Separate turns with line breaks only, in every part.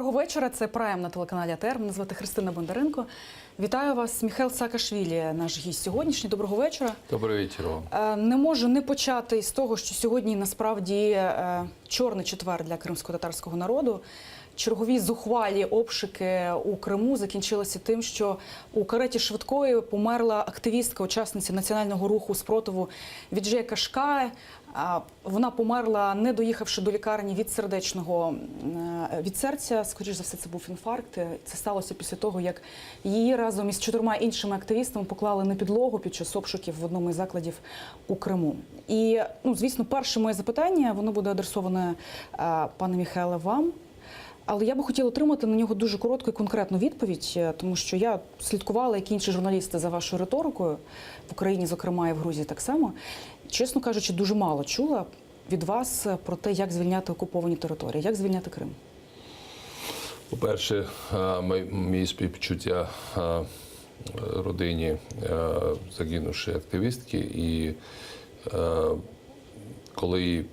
Доброго вечора. Це Прайм на телеканалі АТR. Мене звати Христина Бондаренко. Вітаю вас. Міхайл Саакашвілі, наш гість сьогоднішній. Доброго вечора.
Доброго вечора.
Не можу не почати з того, що сьогодні насправді чорний четвер для кримсько-татарського народу. Чергові зухвалі обшуки у Криму закінчилися тим, що у кареті швидкої померла активістка, учасниця національного руху спротиву Віджея Кашкай. Вона померла, не доїхавши до лікарні від серця. Скоріш за все, це був інфаркт. Це сталося після того, як її разом із 4 іншими активістами поклали на підлогу під час обшуків в одному із закладів у Криму. І, звісно, перше моє запитання, воно буде адресоване, пане Міхайле, вам. Але я би хотіла отримати на нього дуже коротку і конкретну відповідь, тому що я слідкувала, як інші журналісти, за вашою риторикою, в Україні, зокрема, і в Грузії так само. Чесно кажучи, дуже мало чула від вас про те, як звільняти окуповані території, як звільняти Крим.
По-перше, мої співчуття родині загинувшої активістки. І коли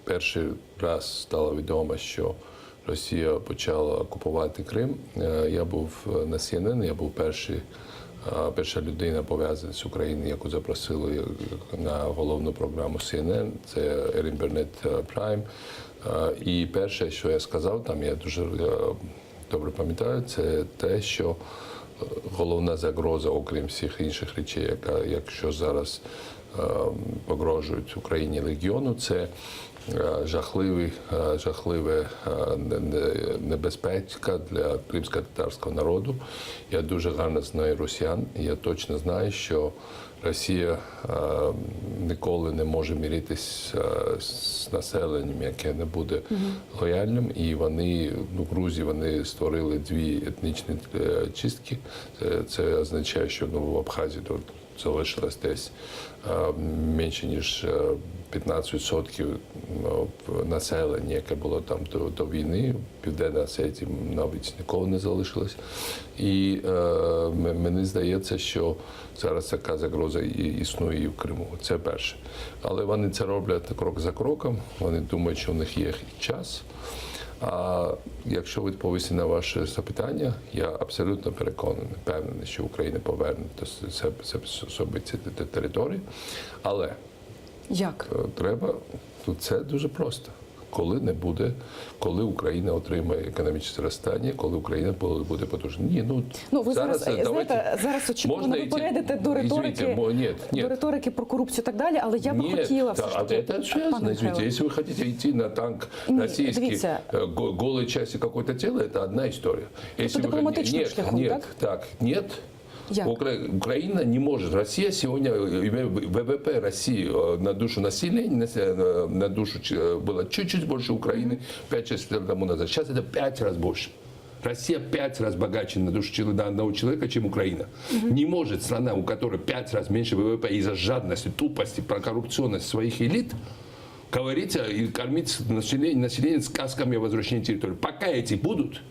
перший раз стало відомо, що Росія почала окупувати Крим, я був на CNN, я був перша людина, пов'язана з Україною, яку запросили на головну програму CNN, це Ерін Бернет Прайм. І перше, що я сказав там, я дуже добре пам'ятаю, це те, що головна загроза, окрім всіх інших речей, якщо зараз погрожують Україні регіону, це жахлива небезпека для кримсько-татарського народу. Я дуже гарно знаю росіян, і я точно знаю, що Росія ніколи не може миритися з населенням, яке не буде лояльним. І вони, в Грузії, вони створили 2 етнічні чистки. Це означає, що в Абхазії залишилось десь менше, ніж 15% населення, яке було там до війни. Південна Осетія навіть ніколи не залишилось. І мені здається, що зараз така загроза існує і в Криму. Це перше. Але вони це роблять крок за кроком. Вони думають, що у них є час. А якщо відповісти на ваше запитання, я абсолютно впевнений, що Україна поверне до себе ці території. Але
як?
Треба, це дуже просто. Коли Україна отримає економічне зростання, коли Україна буде потужна.
Ви зараз очікувано ви перейдете до риторики про корупцію і так далі, але я би хотіла все ж таки...
Это связано, извините, если вы хотите идти на танк российский, голой части какое-то тело, это одна история.
Это дипломатичным шляхом, так?
Нет. Украина не может. Россия сегодня, ВВП России на душу населения, на душу было чуть-чуть больше Украины 5-6 лет тому назад. Сейчас это 5 раз больше. Россия 5 раз богаче на душу на одного человека, чем Украина. Не может страна, у которой 5 раз меньше ВВП из-за жадности, тупости, про коррупционность своих элит, говорить и кормить население сказками о возвращении территории. Пока эти будут,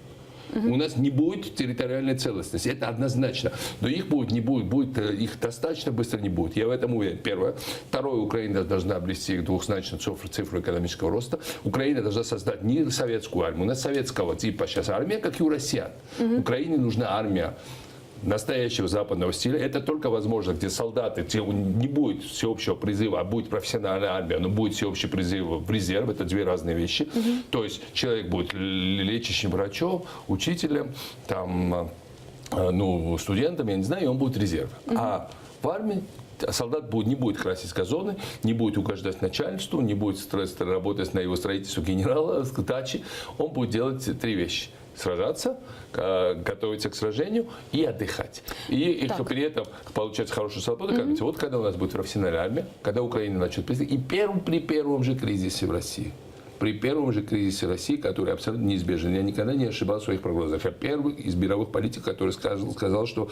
у нас не будет территориальной целостности. Это однозначно. Но их будет, их достаточно быстро не будет. Я в этом уверен. Первое. Второе. Украина должна обрести двухзначную цифру экономического роста. Украина должна создать не советскую армию. У нас советского типа сейчас армия, как и у россиян. Украине нужна армия настоящего западного стиля. Это только возможно, где солдаты, где не будет всеобщего призыва, а будет профессиональная армия, но будет всеобщий призыв в резерв. Это 2 разные вещи. То есть человек будет лечащим врачом, учителем, студентом, я не знаю, и он будет резерв. А в армии солдат не будет красить газоны, не будет угождать начальству, не будет работать на его строительство генерала, дачи. Он будет делать 3 вещи. Сражаться, готовиться к сражению и отдыхать. И при этом получать хорошую свободу. Вот когда у нас будет профессиональная армия, когда Украина начнет призыв, и при первом же кризисе в России, при первом же кризисе России, который абсолютно неизбежен. Я никогда не ошибался в своих прогнозах. Я первый из мировых политиков, который сказал, что,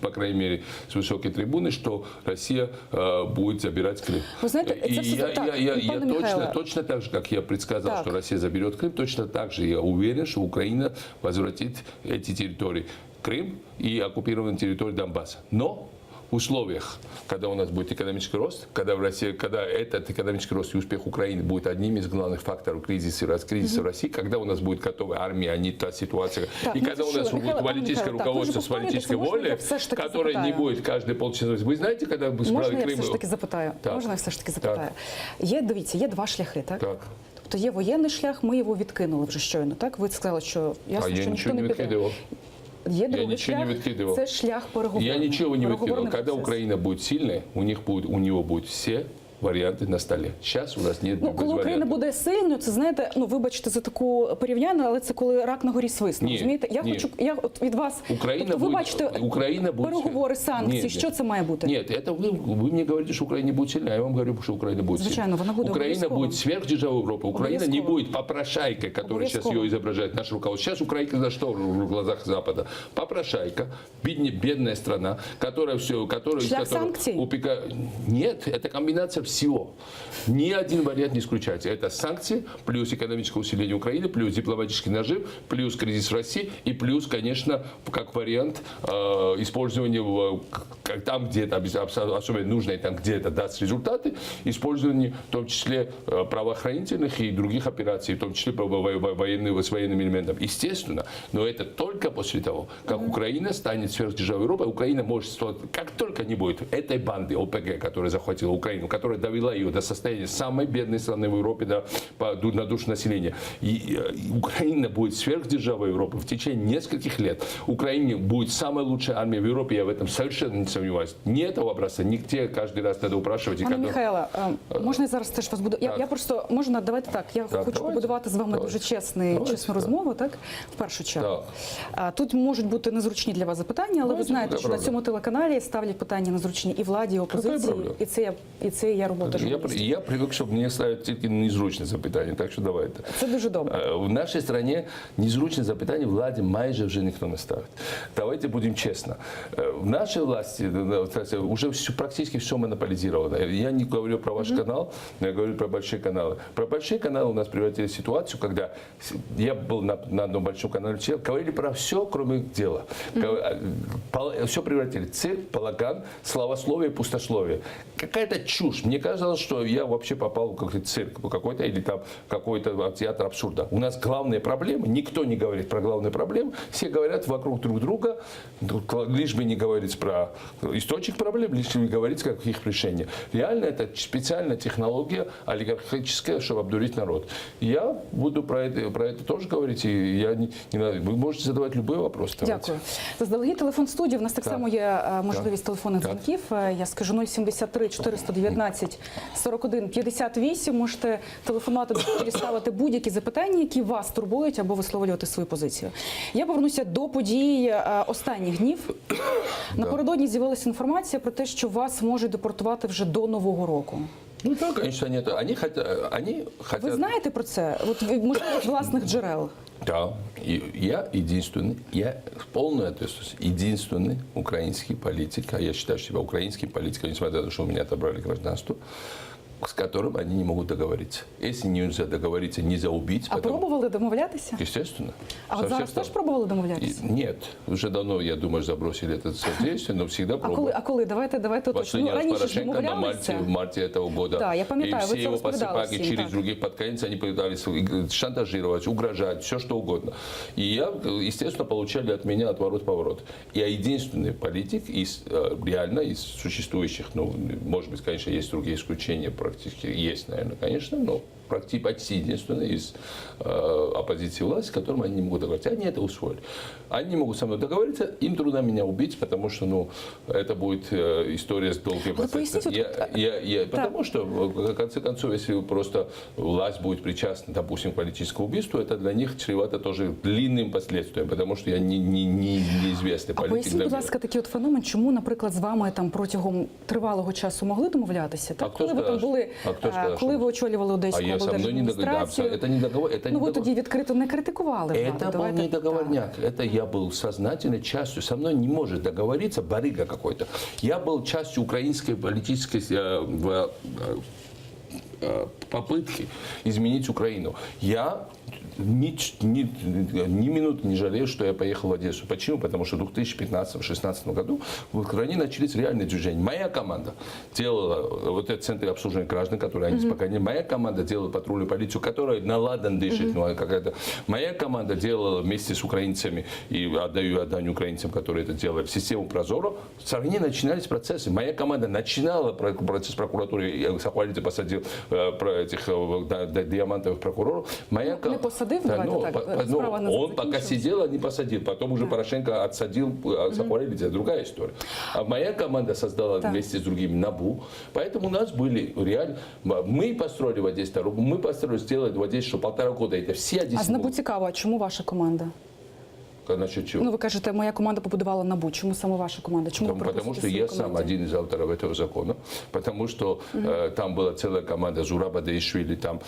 по крайней мере, с высокой трибуны, что Россия будет забирать Крым.
Вы знаете,
я точно так же, как я предсказал, что Россия заберет Крым, точно так же я уверен, что Украина возвратит эти территории. Крым и оккупированные территории Донбасса. Но условиях, когда у нас будет экономический рост, когда в России, когда этот экономический рост и успех Украины будет одним из главных факторов кризиса в России, когда у нас будет готовая армия, а не та ситуация,
Так,
и когда у нас будет политическое руководство с политической волей, которое не будет каждые полчаса. Вы знаете, когда мы
Можна
справили
я
Крым?
все ж таки запитаю?
Так.
Можна я все ж таки запитаю? Дивіться, є два шляхи, так?
Так.
Тобто є воєнний шлях, ми його відкинули вже щойно, так? Ви сказали, що ясно,
А
що
я
ніхто
ничего не
піде.
выкидывал.
Є другий
ничего не
шлях,
відкидував.
це шлях переговорів.
Я ничего не выкидывал.
Переговорний
Когда
процес.
Украина будет сильной, у него будут все варианты на столе. Сейчас у нас нет
Ну,
без
коли Україна
вариантов.
буде сильною, це, знаєте, ну, вибачте за таку порівняння, але це коли рак на горі свисне,
Ні,
розумієте?
ні.
Я от від вас,
Україна
тобто ви
буде-
бачите
Україна буде-
переговори, санкції,
Ні,
що це має бути?
Нет, это вы мне говорите, что Украина не будет сильна. Я вам говорю, что Украина будет
Звичайно,
сильна.
она будет
Украина
обовязково.
будет сверхдержавой Европы. Украина не
Обовязково.
будет попрошайкой, которая сейчас
Обовязково.
ее изображает наше руководство. Сейчас Украина за что в глазах Запада? Попрошайка, бедная страна, которая все,
Шлях санкций?
Нет, это комбинация всего. Ни один вариант не исключается. Это санкции, плюс экономическое усиление Украины, плюс дипломатический нажим, плюс кризис в России и плюс, конечно, как вариант использования там, где это особенно нужно, и там, где это даст результаты, использование в том числе правоохранительных и других операций, в том числе с военным элементом. Естественно, но это только после того, как Украина станет сверхдержавой Европы. Украина может, как только не будет этой банды ОПГ, которая захватила Украину, которая довела ее до состояния самой бедной страны в Европе на душу населения. И Украина будет сверхдержавой Европы в течение нескольких лет. Украине будет самая лучшая армия в Европе, я в этом совершенно не сомневаюсь. Не этого образца, нигде каждый раз надо упрашивать.
Пане Михайло, можна я зараз теж вас буду? Я просто, можна, давайте так, я хочу
давайте.
побудувати з вами
Давайте.
дуже чесну
Давайте,
розмову, так? В першу чергу.
Так.
Тут можуть бути незручні для вас запитання, але ви
Давайте,
знаєте,
яка
що на
правда?
цьому телеканалі ставлять питання незручні і владі, і опозиції,
правда?
і це є робота журналістів.
Я привык, чтобы мне ставят тільки незручні запитання, так що давайте.
Це дуже добре.
В нашій країні незручні запитання владі майже вже ніхто не ставить. Давайте будемо чесно. В нашей власти уже практически все монополизировано. Я не говорю про ваш канал, но я говорю про большие каналы. Про большие каналы у нас превратили ситуацию, когда я был на одном большом канале, говорили про все, кроме дела. Все превратили. Цирк, балаган, славословие, пустословие. Какая-то чушь. Мне казалось, что я вообще попал в какой-то цирк какой-то или там какой-то театр абсурда. У нас главные проблемы, никто не говорит про главные проблемы, все говорят вокруг друг друга, лишь бы не говорить про источник проблем, лишь бы не говорить как их решение. Реально это специальная технология олигархическая, чтобы обдурить народ. Я буду про это тоже говорить, и вы можете задавать любой вопрос.
Дякую. Заздалегідь телефон студії. У нас так само є можливість телефонних
Так.
дзвінків. Я скажу 073 419 41 58. Можете телефонувати, ставити будь-які запитання, які вас турбують, або висловлювати свою позицію. Я повернуся до подій останніх днів. Напередодні з'явилася інформація про те, що вас можуть депортувати вже до Нового року.
Ну да, конечно, они хотят...
Ви знаєте про це? От, можливо, з власних джерел.
Да, и я единственный, я в полную ответственность, единственный украинский политик, а я считаю себя украинским политиком, несмотря на то, что у меня отобрали гражданство, с которым они не могут договориться. Если нельзя договориться, нельзя убить.
А пробували домовлятися?
Естественно.
А от зараз теж пробували домовлятися?
Нет, уже давно, я думаю, забросили это действие, но всегда пробовали.
А коли? Давайте уточнимо.
Последний раз
Раніше ж
Порошенко
домовлялися.
в марте этого года.
Да, я пам'ятаю,
и
ви
все
це
его
розповідали
посыпаки
всім,
через
так.
других подконец, они пытались шантажировать, угрожать, все что угодно. И я, естественно, получали от меня отворот-поворот. Я единственный политик реально из существующих, ну, может быть, конечно, есть другие исключения, практически есть, наверное, конечно, но почти единственный из оппозиции власти, с которым они не могут договориться. Они это усвоили. Они не могут со мной договориться, им трудно меня убить, потому что, ну, это будет история с долгим последствием. Потому что, в конце концов, если просто власть будет причастна, допустим, к политическому убийству, это для них чревато тоже длинным последствием, потому что я неизвестный
А
политик.
поясніть, будь ласка, такий от феномен, чому, наприклад, з вами там протягом тривалого часу могли домовлятися? Так? Коли ви там були, коли ви очолювали Одеську облдержадміністрацію,
это не договор.
ну ви тоді відкрито не критикували владу.
Это был не договорняк. Это я был сознательной частью. Со мной не может договориться барыга какой-то. Я был частью украинской политической попытки изменить Украину. Я ни минуты не жалею, что я поехал в Одессу. Почему? Потому что в 2015-2016 году в Украине начались реальные движения. Моя команда делала вот этот центр обслуживания граждан, который они спокойнее. Моя команда делала патрульную полицию, которая на ладан дышит. Моя команда делала вместе с украинцами, и отдаю украинцам, которые это делали, систему Прозоро. В стране начинались процессы. Моя команда начинала процесс прокуратуры. Сахвалидзе посадил этих диамантовых прокуроров. Моя он пока сидел, а не посадил. Потом уже Порошенко отсадил Сахвалидзе. Другая история. А моя команда создала вместе с другими НАБУ. Поэтому у нас были реально... Мы построили в Одессе дорогу, мы построили, сделали в Одессе, что 1,5 года. Это все Одессы.
А з НАБУ цікаво, а чому ваша команда?
Насчет чего?
Ну, ви кажете, моя команда побудувала НАБУ. Чому саме ваша команда? Чому
Потому что я сам один из авторов этого закона. Потому что там была целая команда Зураба Даишвили, там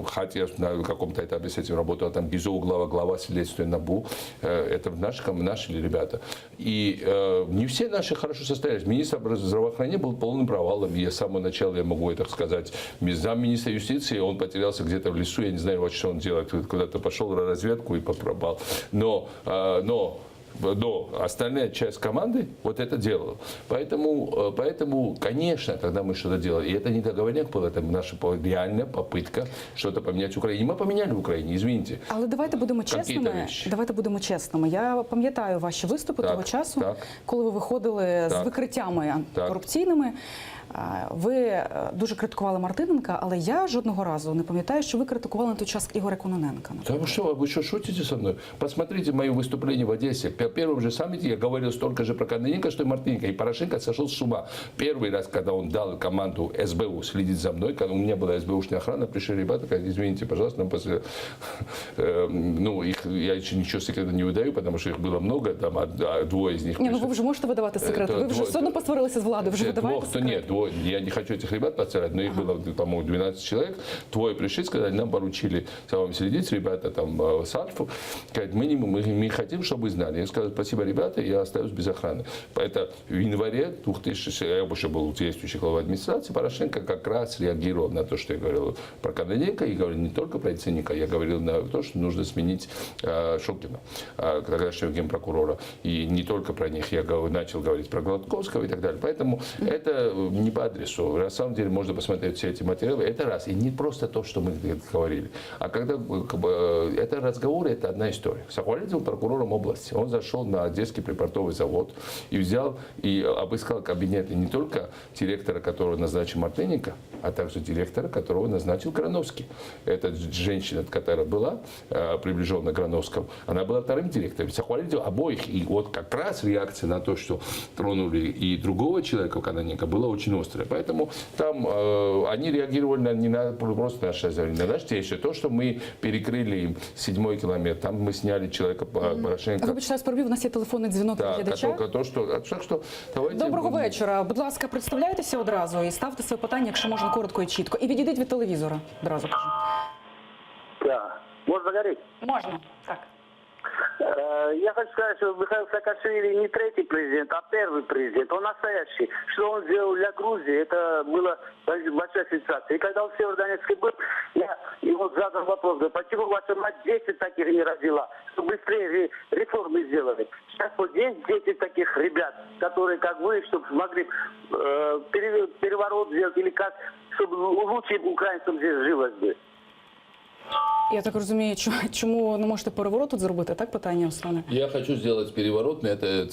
Хатьев на каком-то этапе с этим работал, там Гизо, глава следствия НАБУ. Это наши ребята. И не все наши хорошо состоялись. Министр здравоохранения был полным провалом. Я с самого начала, я могу это сказать, замминистра юстиции, он потерялся где-то в лесу, я не знаю, вот что он делает. Куда-то пошел на разведку и пропал. Но остальная часть команды вот это делала. Поэтому, конечно, когда мы что-то делали, и это не договорняк был, это наша реальная попытка что-то поменять в Украине. Мы поменяли в Україні, извините.
Але давайте будемо чесними. Я пам'ятаю ваші виступи того часу, коли ви виходили з викриттями корупційними. Ви дуже критикували Мартиненка, але я жодного разу не пам'ятаю, що ви критикували на той час Ігоря Кононенка.
Да вы что, шутите со мной? Посмотрите мои выступления в Одессе. По первом же саммите я говорил столько же про Кононенка, что и Мартыненко. И Порошенко сошел с ума. Первый раз, когда он дал команду СБУ следить за мной, когда у меня была СБУшная охрана, пришли ребята, сказали, извините, пожалуйста, нам после... я еще ничего секрета не выдаю, потому что их было много, там, двое из них...
Ні, ну ви вже можете видавати секрети. Ви вже все одно посварилися з владою, вже видаваєте секрети?
Нет, я не хочу этих ребят подставлять, но их было, по-моему, 12 человек. Двое пришли, сказали, нам поручили за вами следить, ребята там с Альфу. Мы хотим, чтобы вы знали. Я сказал, спасибо, ребята, я остаюсь без охраны. Это в январе 2000, я уже был действующий глава администрации, Порошенко как раз реагировал на то, что я говорил про Кононенко, и говорил не только про Яценюка, я говорил на то, что нужно сменить Шокина, тогдашнего генпрокурора. И не только про них, я начал говорить про Гладковского и так далее. Поэтому это не по адресу. На самом деле можно посмотреть все эти материалы. Это раз. И не просто то, что мы говорили. А когда это разговоры, это одна история. Сахвалидзе был прокурором области. Он зашел на Одесский припортовый завод и взял и обыскал кабинеты не только директора, которого назначил Мартыненко, а также директора, которого назначил Грановский. Эта женщина, которая была приближена к Грановскому, она была вторым директором. Сахвалидзе обоих. И вот как раз реакция на то, что тронули и другого человека, Кононенко, была очень острая. Поэтому там они реагировали не на просто наше заявление, на наше действие. То, что мы перекрыли им 7-й километр, там мы сняли человека Порошенко.
Вибачте, справді, у нас є телефонний дзвінок від глядача. Доброго вечора. Будь ласка, представляйтеся одразу і ставте своє питання, якщо можна, коротко і чітко. І відійдіть від телевізора, одразу кажу.
Да. Можно говорить?
Можна, так.
Я хочу сказать, что Михаил Саакашвили не третий президент, а первый президент. Он настоящий. Что он сделал для Грузии, это была большая сенсация. И когда он в Северодонецке был, я ему задал вопрос, говорю, почему ваша мать 10 таких не родила, чтобы быстрее реформы сделали. Сейчас вот есть 10 таких ребят, которые, как вы, чтобы смогли переворот сделать или как, чтобы лучше украинцам здесь жилось бы.
Я так розумію, чому не можете переворот тут зробити, так, питання, Руслане?
Я хочу зробити переворот,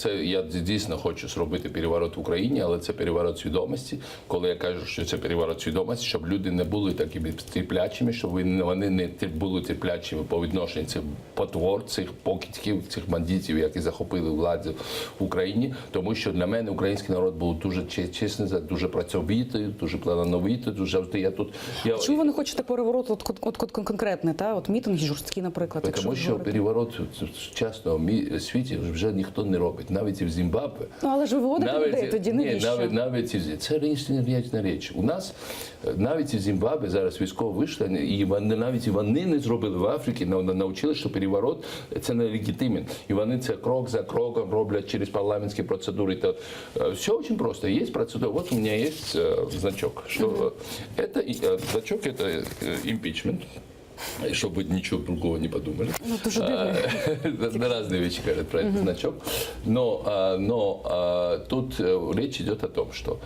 я дійсно хочу зробити переворот в Україні, але це переворот свідомості. Коли я кажу, що це переворот свідомості, щоб люди не були такими терплячими, щоб вони не були терплячими по відношенню цих потвор, цих покидьків, цих бандитів, які захопили владу в Україні. Тому що для мене український народ був дуже чесний, дуже працьовитий, дуже плановитий, дуже завжди я тут.
Чому ви не хочете переворот конкретно конкретне, от мітинги жорсткі, наприклад.
Тому що переворот в частному світі вже ніхто не робить, навіть і в Зімбабве.
Ну, але ж ви виводите людей тоді, навіщо?
Це річна річ. У нас навіть і в Зімбабве зараз військово вийшли, і навіть вони не зробили в Африці, навчили, що переворот це не легітимен. І вони це крок за кроком роблять через парламентські процедури. Все дуже просто. Є процедура. Вот у мене є значок. Что это значок, это импичмент. Чтобы ничего другого не подумали.
Ну, тоже
Разные вещи говорят про этот значок. Но тут речь идет о том, что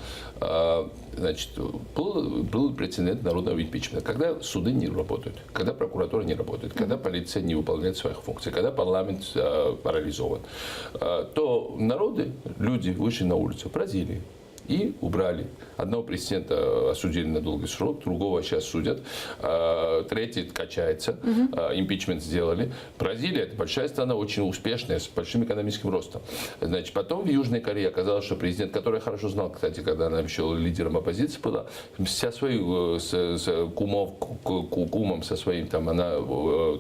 значит, был прецедент народного импичмента, когда суды не работают, когда прокуратура не работает, когда полиция не выполняет своих функций, когда парламент парализован, то народы, люди вышли на улицу в Бразилии и убрали. Одного президента осудили на долгий срок, другого сейчас судят, третий качается, импичмент сделали. Бразилия – это большая страна, очень успешная, с большим экономическим ростом. Значит, потом в Южной Корее оказалось, что президент, который я хорошо знал, кстати, когда она еще лидером оппозиции была, вся своим кумом со своим, там, она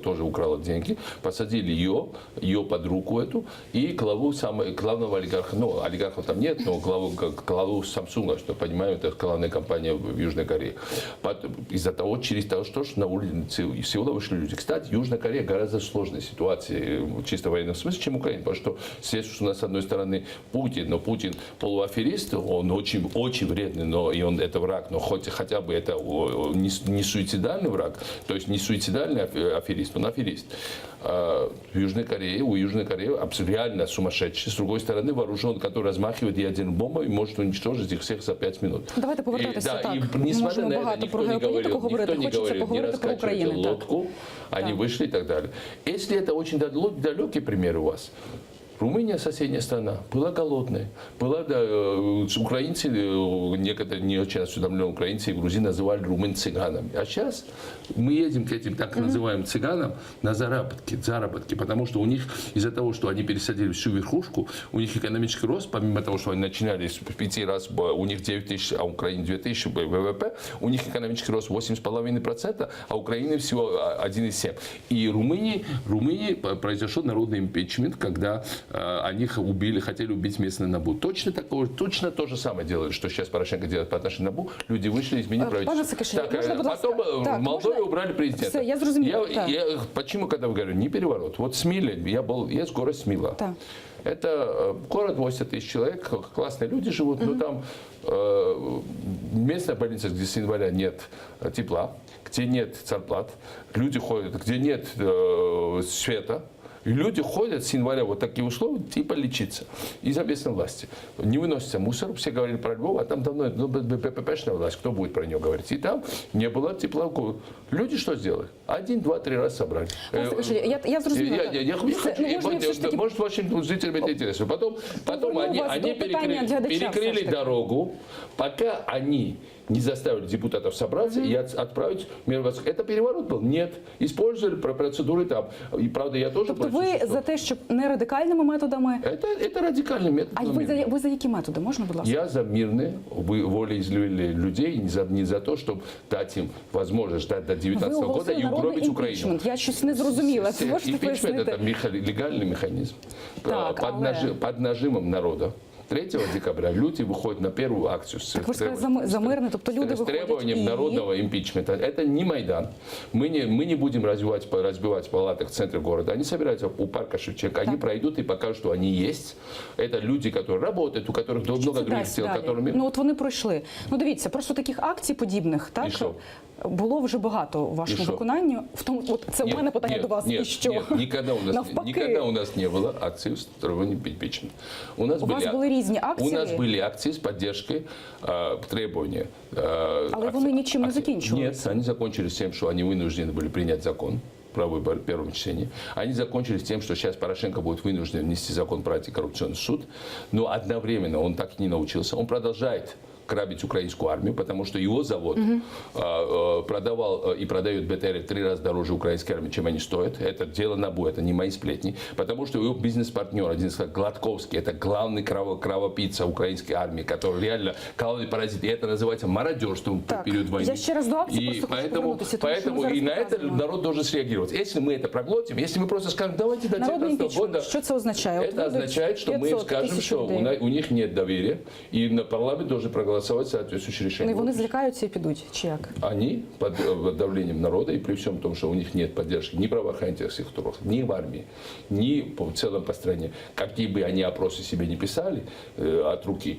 тоже украла деньги, посадили ее подругу эту и главного олигарха, ну, олигархов там нет, но главу Samsung, что понимаю, это главная компания в Южной Корее. Из-за того, через то, что на улице из Сеула вышли люди. Кстати, Южная Корея гораздо сложной ситуации, чисто в военном смысле, чем Украина. Потому что здесь у нас, с одной стороны, Путин, но Путин полуаферист, он очень, очень вредный, но и он это враг, но хотя бы это не суицидальный враг, то есть не суицидальный аферист, он аферист. У Южной Кореи абсолютно реально сумасшедший, с другой стороны, вооружен, который размахивает ядерной бомбой и может уничтожить их всех за 5 минут.
Давайте повертатися так.
И несмотря на это, никто не говорил, не раскачивайте лодку, они вышли и так далее. Если это очень далекий пример у вас, Румыния, соседняя страна, была голодная. Украинцы, некоторые не очень осведомленные украинцы и грузины называли румын цыганами. А сейчас мы едем к этим так называемым цыганам на заработки, потому что у них из-за того, что они пересадили всю верхушку, у них экономический рост, помимо того, что они начинали с 5 раз, у них 9 тысяч, а у Украины 2 тысячи ВВП, у них экономический рост 8,5%, а у Украины всего 1,7%. И Румынии произошел народный импичмент, когда они хотели убить местный НАБУ. Точно то же самое делали, что сейчас Порошенко делает по отношению к НАБУ. Люди вышли, изменили правительство. Потом в Молдове убрали президента.
Все, я зрозуміла.
Почему, когда вы говорите, не переворот? Вот Смиле, есть город Смила.
Так.
Это город 80 тысяч человек, классные люди живут, но там местная больница, где с января нет тепла, где нет зарплат, люди ходят, где нет света. И люди ходят с января вот такие условия, типа лечиться. Из-за местной власти. Не выносится мусор, все говорили про Львов, а там давно БППшная власть, кто будет про нее говорить? И там не было тепла. Люди что сделали? 1, 2, 3 раза собрали.
Я зрозуміла.
Может, вашим зрителям это интересно. Потом они перекрыли дорогу, пока они не заставили депутатов собраться и отправить мировоззрение. Это переворот был? Нет. Использовали процедуры там. И правда, я тоже...
Тобто ви за те, щоб не радикальними методами...
Это радикальный метод.
А ви за які методи? Можна, будь ласка?
Я за мирные, волеизъявления людей, не за то, чтобы дать им возможность ждать до 2019 года и угробить Украину.
Я щось не зрозуміла. Можете
Импичмент –
пояснити?
это легальный механизм.
Так,
Под нажимом народа. 3 декабря люди выходят на первую акцию
Так ви сказали за мирне, тобто люди
с
виходять
требованием народного импичмента. Это не Майдан. Мы не будем разбивать в палатах в центре города. Они собираются у парка Шевченко. Они пройдут и покажут, что они есть. Это люди, которые работают, у которых много других дел, которыми...
Ну от вони пройшли. Ну дивіться, просто таких акцій подібних, так? Було вже багато у вашому виконанні. В тому, от це у мене питання до вас.
Нет,
і що?
Нет, никогда у нас не было акций устроения импичмента. У
вас були різні акції?
У нас были акции с поддержкой требования.
Але вони нічим не закінчились.
Нет, они закончились тем, что они вынуждены были принять закон про выбор в первом чтении. Они закончились тем, что сейчас Порошенко будет вынужден внести закон про антикоррупционный суд. Но одновременно он так и не научился. Он продолжает грабить украинскую армию, потому что его завод продавал и продает БТР в 3 раза дороже украинской армии, чем они стоят. Это дело НАБУ, это не мои сплетни. Потому что его бизнес-партнер, один сказал, Гладковский, это главный кровопийца украинской армии, который реально главный паразит. И это называется мародерством в период войны.
Я ще раз до акції,
И
просто хочу повернутися, тому що
поэтому
ми
и на
зараз
это
показуємо.
народ должен среагировать. Если мы это проглотим, если мы просто скажем, давайте до
Народний
19
імпічмент,
года,
що це означає? От
это
вийдуть
означает, что мы
500
скажем,
тисяч
что
людей.
у них нет доверия, и на парламент должен проголосовать соответствующее решение.
І вони злякаються і підуть, чи як?
Они под давлением народа, и при всем том, что у них нет поддержки ни в правоохранительных секторах, ни в армии, ни в целом по стране, какие бы они опросы себе не писали от руки,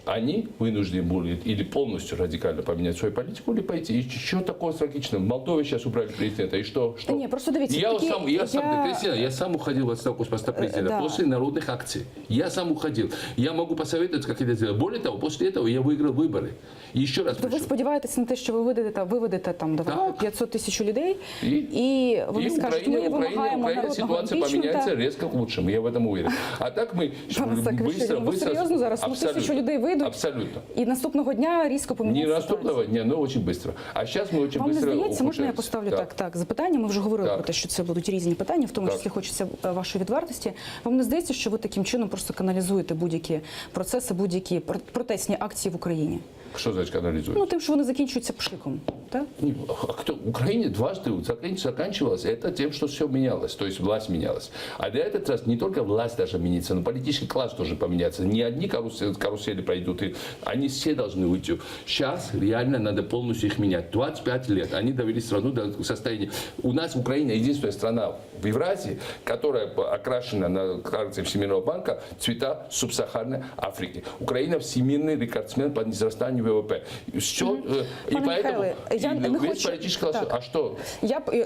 они вынуждены будут или полностью радикально поменять свою политику, или пойти. И что такого трагичного? В Молдове сейчас убрали президента, и что?
Та ні, просто дивіться.
Я сам уходил в отставку с поста президента
да.
после народных акций. Я сам уходил. Я могу посоветовать, как это сделать. Более того, после этого я выиграл выборы. И еще раз
То ви
прошу.
сподіваєтеся на те, що ви виведете там давайте,
Так.
500 тисяч людей,
І
і вони скажуть, ми вимагаємо народного
ситуация
імпічмента.
поменяется резко к лучшему, я в этом уверен. А так мы
Пане Саакашвілі, ви серйозно зараз? Ну, тисячу людей вийдуть,
Абсолютно.
і наступного дня різко
Не
поміняється
наступного дня, но очень быстро. А сейчас мы очень
Вам не
быстро
здається, можна я
ухудшаемся.
поставлю
Так.
так запитання? Ми вже говорили
Так.
про те, що це будуть різні питання, в тому
Так.
числі хочеться вашої відвертості. Вам не здається, що ви таким чином просто каналізуєте будь-які процеси, будь-які протестні акції в Україні?
Что значит канализует?
Ну, тим, що вони закінчуються пшиком, так?
А кто? В Украине дважды заканчивалось это тем, что все менялось, то есть власть менялась. А для этот раз не только власть должна меняться, но политический класс тоже поменяться. Не одни карусели пройдут, и они все должны уйти. Сейчас реально надо полностью их менять. 25 лет они довели страну до состояния. У нас Украина единственная страна в Евразии, которая окрашена на карте Всемирного банка цвета субсахарной Африки. Украина всемирный рекордсмен по возрастанию ВВП. Все, и
Пане
поэтому
Михайле, я не
весь
хочу-
политический класс.
Так.
А что?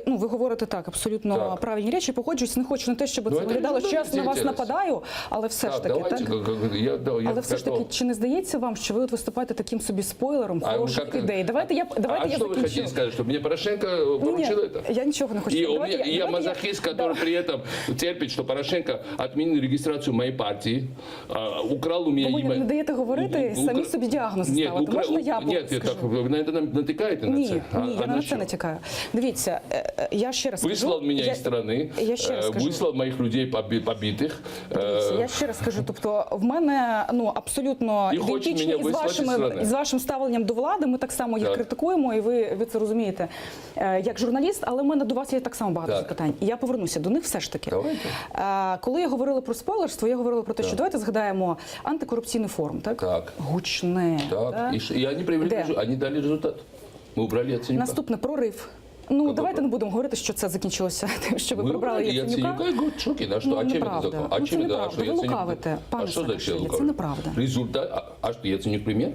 Ви говорите так, абсолютно
Так.
правильні речі. Погоджуюсь, не хочу на те, щоб
Ну,
це
це
виглядало, що я на вас
інтерес.
нападаю, але все ж таки,
давайте,
так?
я
Але все ж таки,
готов.
чи не здається вам, що ви от виступаєте таким собі спойлером хороших ідей? Давайте я
а что вы
закінчу.
хотели сказать, что мне Порошенко поручил это?
Я нічого не хочу.
И
Давайте
я
давайте
мазохист, который при этом терпит, что Порошенко отменил регистрацию моей партии, украл у меня
Ви не даєте говорити, самі собі діагноз ставити. Можна я
Нет,
скажу?
так, вы на это натыкаете на
Ні,
це?
я на це
що?
не тікаю. Дивіться, я ще раз скажу.
Выслал меня из страны,
я ще раз скажу.
выслал моих людей побитых.
Дивіться, я ще раз скажу, тобто в мене абсолютно
І хоче
ідентичні
мене вислати з страни.
з вашим ставленням до влади. Ми так само їх
Так.
критикуємо, і ви це розумієте як журналіст. Але в мене до вас є так само багато
Так.
запитань. І я повернуся до них все ж таки.
Давайте.
Коли я говорила про спойлерство, я говорила про те, що давайте згадаємо антикорупційний форум, так?
Так.
Гучне.
Так,
так?
и они привели,
Де?
они дали результат. Мы убрали Яценюка.
Наступне прорив. Давайте не будемо говорити, що це закінчилося тим, що ви
Мы
прибрали
убрали
Яценюка.
Яценюка и Гудчукина. А что, а чем это
неправда.
такое? А
Ну,
чем
це
это?
неправда.
А что
Ви
Яценюк?
лукавите, пане
А что значит
Саакашвілі,
лукавить?
це неправда.
Результат, а что, Яценюк премьер?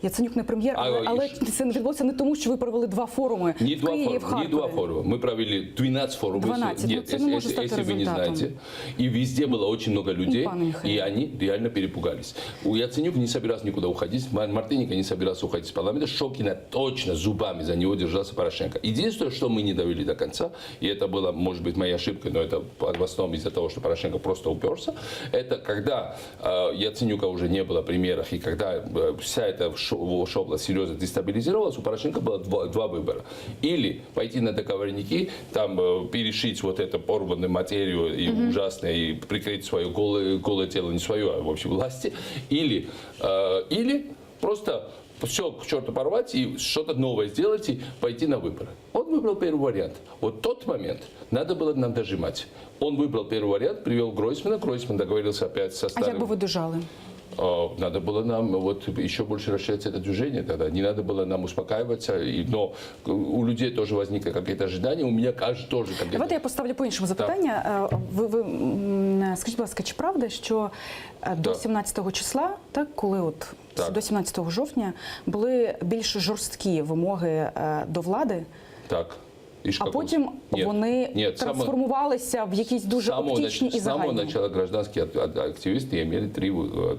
Яценюк не прем'єр, але це не відбулося не тому, що ви провели 2 форуми
Не
в
два
Києві, в
форума, не
Харкові.
два форума. Мы провели 12 форумов.
12,
Нет,
это не может стать
если вы не
результатом.
знаете. И везде было очень много людей,
Пане Михайло.
и они реально перепугались. У Яценюк не собирался никуда уходить, Мартыненко не собирался уходить из парламента, Шокина точно зубами за него держался Порошенко. Единственное, что мы не довели до конца, и это было, может быть, моей ошибкой, но это в основном из-за того, что Порошенко просто уперся, это когда Яценюка уже не было в премьерах, и когда вся эта область серьезно дестабилизировалась, у Порошенко было два выбора. Или пойти на договорники, там перешить вот эту порванную материю и ужасное, и прикрыть свое голое тело, не свое, а в общем власти. Или просто все к черту порвать и что-то новое сделать и пойти на выборы. Он выбрал первый вариант. Вот тот момент надо было нам дожимать. Он выбрал первый вариант, привел Гройсмана. Гройсман договорился опять со
А
старым...
як би ви дожали?
Надо было нам еще больше расширять это движение тогда. Не надо было нам успокаиваться. Но у людей тоже возникли какие-то ожидания. У меня, кажется, тоже какие-то...
Давайте я поставлю по-іншому запитання. Скажіть, будь ласка, чи правда, що до 17-го числа, коли до 17 жовтня були більш жорсткі вимоги до влади,
Так.
а потім вони трансформувалися в якісь дуже оптичні і
С самого
загальні?
начала гражданские активисты имели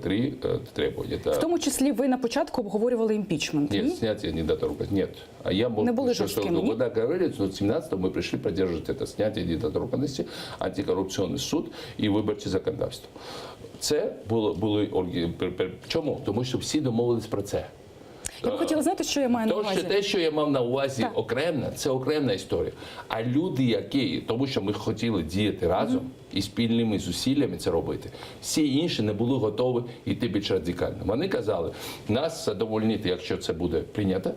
три требования.
В тому числі ви на початку обговорювали імпічмент.
Нет, снятие недоторканности. Нет. А я мог...
Не были жесткими, нет?
Когда говорили, что в 17-м мы пришли поддерживать это снятие недоторканности, антикоррупционный суд и виборче законодавство. Це було... Чому? Тому що всі домовились про це.
Я б хотіла знати, що я маю на увазі.
Те, що я мав на увазі
Так.
окремо, це окремна історія. А люди, які, тому що ми хотіли діяти разом і спільними зусиллями це робити, всі інші не були готові йти більш радикально. Вони казали, нас задовольнити, якщо це буде прийнято.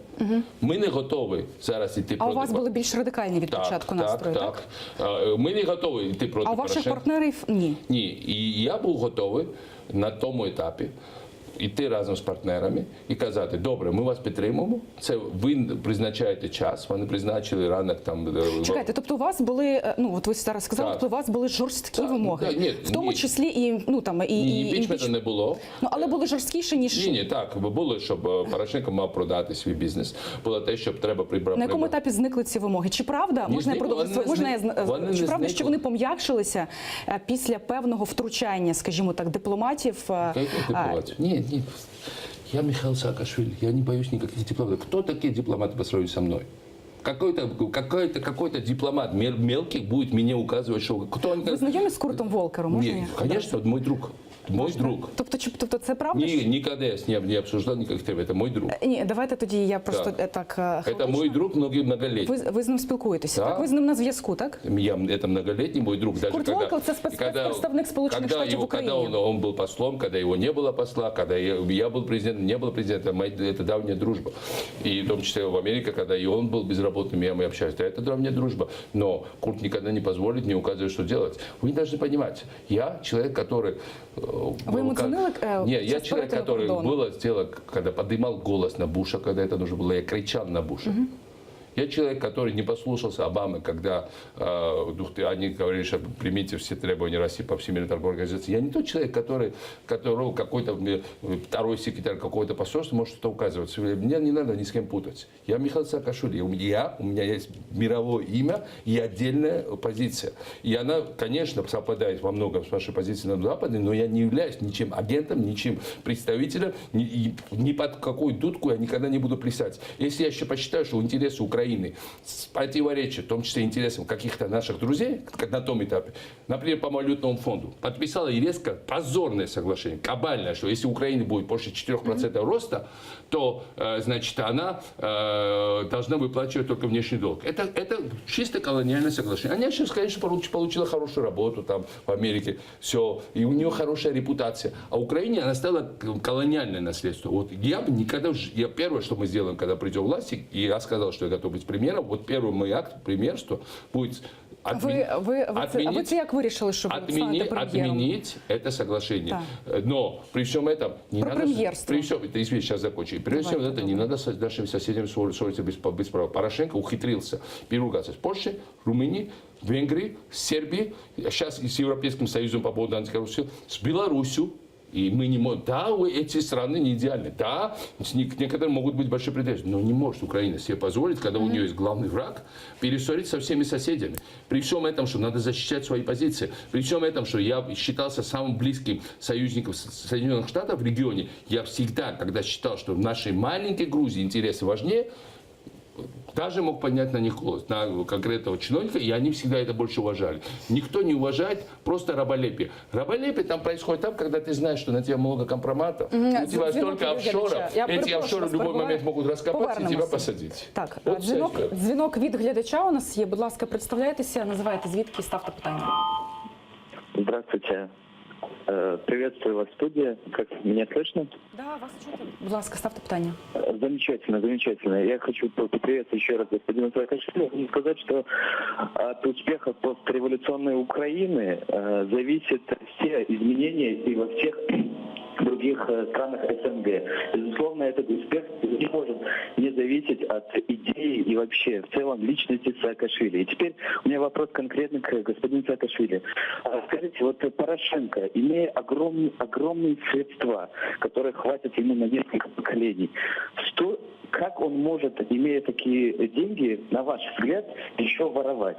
Ми не готові зараз йти
А
проти...
у вас були більш радикальні від початку настрої, так?
Ми не готові йти проти
А у ваших
Порошенка.
партнерів ні.
Ні, і я був готовий на тому етапі йти разом з партнерами і казати, добре, ми вас підтримуємо, це ви призначаєте час, вони призначили ранок там...
Чекайте, тобто у вас були, ну от ви зараз сказали,
Так.
тобто у вас були жорсткі вимоги,
Ні,
в тому
ні.
числі і, ну там, і
імпічменту не було.
Ну, але були жорсткіші, ніж...
Ні, так, було, щоб Порошенко мав продати свій бізнес. Було те, щоб треба прибрати...
На якому етапі зникли ці вимоги? Чи правда,
Ні,
можна я
зникли,
продовжу?
вони не
Можна я
вони
чи
не
правда,
зникли.
що вони пом'якшилися після певного втручання, скажімо так, дипломатів?
Каких дипломатов? Нет. Я Михаил Саакашвили, я не боюсь никаких дипломатов. Кто такие дипломаты по сравнению со мной? Какой-то дипломат мелкий будет мне указывать, что... Кто он?
Ви знайомі з Куртом Волкером? Можна
Нет,
я?
конечно, мой друг. Мой друг.
Тобто це правда?
Никогда я с ним не обсуждал никаких тем. Это мой друг.
Ні, давайте тоді я просто
Так.
так
Это
хаотично.
мой друг многолетний.
Ви з ним спілкуєтеся,
Так.
так? Ви з ним на зв'язку, так?
Это многолетний мой друг. Даже
Курт Волкер – це спецпредставник Сполучених Штатів в
когда
Україні.
он был послом, когда его не было посла, когда я был президентом, не было президента, это давняя дружба. И в том числе в Америке, когда и он был безработным, мы общались, это давняя дружба. Но Курт никогда не позволит мне указывать, что делать. Вы должны понимать, я человек, который...
Вы ему звонили,
Нет, я
сейчас
человек,
по
который
кордону?
было сделал, когда поднимал голос на Буша, когда это нужно было, я кричал на Буша. Я человек, который не послушался Обамы, когда они говорили, что примите все требования России по Всемирной торговой организации. Я не тот человек, которого какой-то второй секретарь какого-то посольства может что-то указывать. Мне не надо ни с кем путать. Я Михаил Саакашвили. У меня есть мировое имя и отдельная позиция. И она, конечно, совпадает во многом с вашей позицией на Западе, но я не являюсь ничем агентом, ничем представителем, ни под какую дудку я никогда не буду плясать. Если я еще посчитаю, что интересы Украины противоречат, в том числе интересам каких-то наших друзей, как на том этапе, например, по валютному фонду, подписала и резко позорное соглашение, кабальное, что если у Украины будет больше 4% роста, то, значит, она должна выплачивать только внешний долг. Это чисто колониальное соглашение. Она сейчас, конечно, получила хорошую работу там в Америке, все, и у нее хорошая репутация. А Украине она стала колониальное наследство. Вот я бы никогда, первое, что мы сделаем, когда придет власть, и я сказал, что я готов быть премьером, вот первый мой акт премьерства будет
А ви це як вирішили, що ви станете прем'єром?
отменить это соглашение. Но при всем этом не
Про
надо...
премьерство.
При всем, это, извините, сейчас закончу. При всем этом не надо с нашими соседями ссориться без права. Порошенко ухитрился переругаться с Польшей, Румынией, Венгрией, Сербией, сейчас и с Европейским Союзом по поводу антикоррупции, с Беларусью. И мы не можем, да, эти страны не идеальны, да, некоторые могут быть большие претензии, но не может Украина себе позволить, когда у нее есть главный враг, перессориться со всеми соседями. При всем этом, что надо защищать свои позиции, при всем этом, что я считался самым близким союзником Соединенных Штатов в регионе, я всегда, когда считал, что в нашей маленькой Грузии интересы важнее, даже мог поднять на них голос, на конкретного чиновника, и они всегда это больше уважали. Никто не уважает просто раболепие. Раболепие там происходит там, когда ты знаешь, что на тебя много компроматов, у тебя столько офшоров, эти офшоры в любой момент могут раскопать и тебя посадить.
Так,
От
дзвінок від глядача у нас є. Будь ласка, представляйтеся, називайте звідки, ставте питання.
Здравствуйте. Приветствую вас в студии. Как меня слышно?
Да, вас чути. Будь ласка, ставте питання.
Замечательно, замечательно. Я хочу поприветствовать еще раз господина Саакашвили и сказать, что от успеха постреволюционной Украины зависят все изменения и во всех других странах СНГ. Безусловно, этот успех не может не зависеть от идеи и вообще в целом личности Саакашвили. И теперь у меня вопрос конкретно к господину Саакашвили. Скажите, вот Порошенко, имея огромные средства, которые хватит ему на несколько поколений, как он может, имея такие деньги, на ваш взгляд, еще воровать?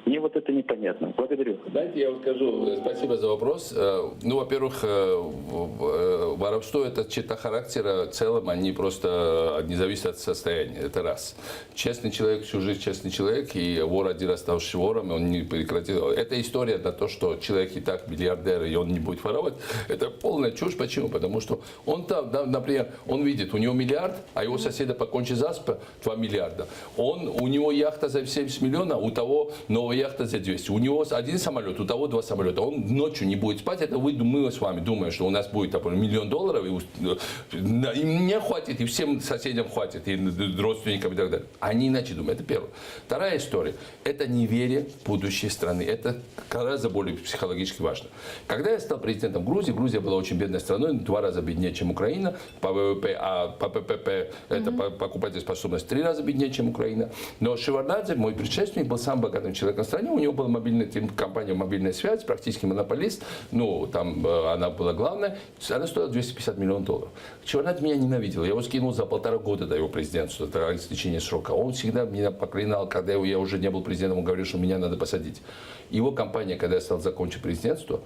Мне вот это непонятно. Благодарю.
Знаете, я вот скажу, спасибо за вопрос. Ну, во-первых, воровство – это черта характера в целом, они просто не зависят от состояния, это раз. честный человек, всю жизнь честный человек, и вор один раз ставший вором, он не прекратил. Это история на то, что человек и так миллиардер, и он не будет воровать. Это полная чушь. Почему? Потому что он там, да, например, он видит, у него миллиард, а его соседа по конче заспа 2 миллиарда. У него яхта за 70 миллионов, у того новая яхта за 200. У него один самолет, у того 2 самолета. Он ночью не будет спать. Это мы с вами думаем, что у нас будет, например, $1 миллион, и мне хватит, и всем соседям хватит, и родственникам и так далее. Они иначе думают. Это первое. Вторая история. Это неверие в будущее страны. Это гораздо более психологически важно. Когда я стал президентом Грузии, Грузия была очень бедной страной, 2 раза беднее, чем Украина по ВВП, а по ППП, это покупательная способность 3 раза беднее, чем Украина. Но Шеварднадзе, мой предшественник, был самым богатым человеком в стране. У него была компания «Мобильная связь», практически монополист. Ну, там она была главная. Она стоила $250 миллионов. Шеварднадзе меня ненавидел. Я его скинул за 1,5 года до его президентства, до истечения срока. Он всегда меня проклинал, когда я уже не был президентом, он говорил, что меня надо посадить. Его компания, когда я стал закончить президентство,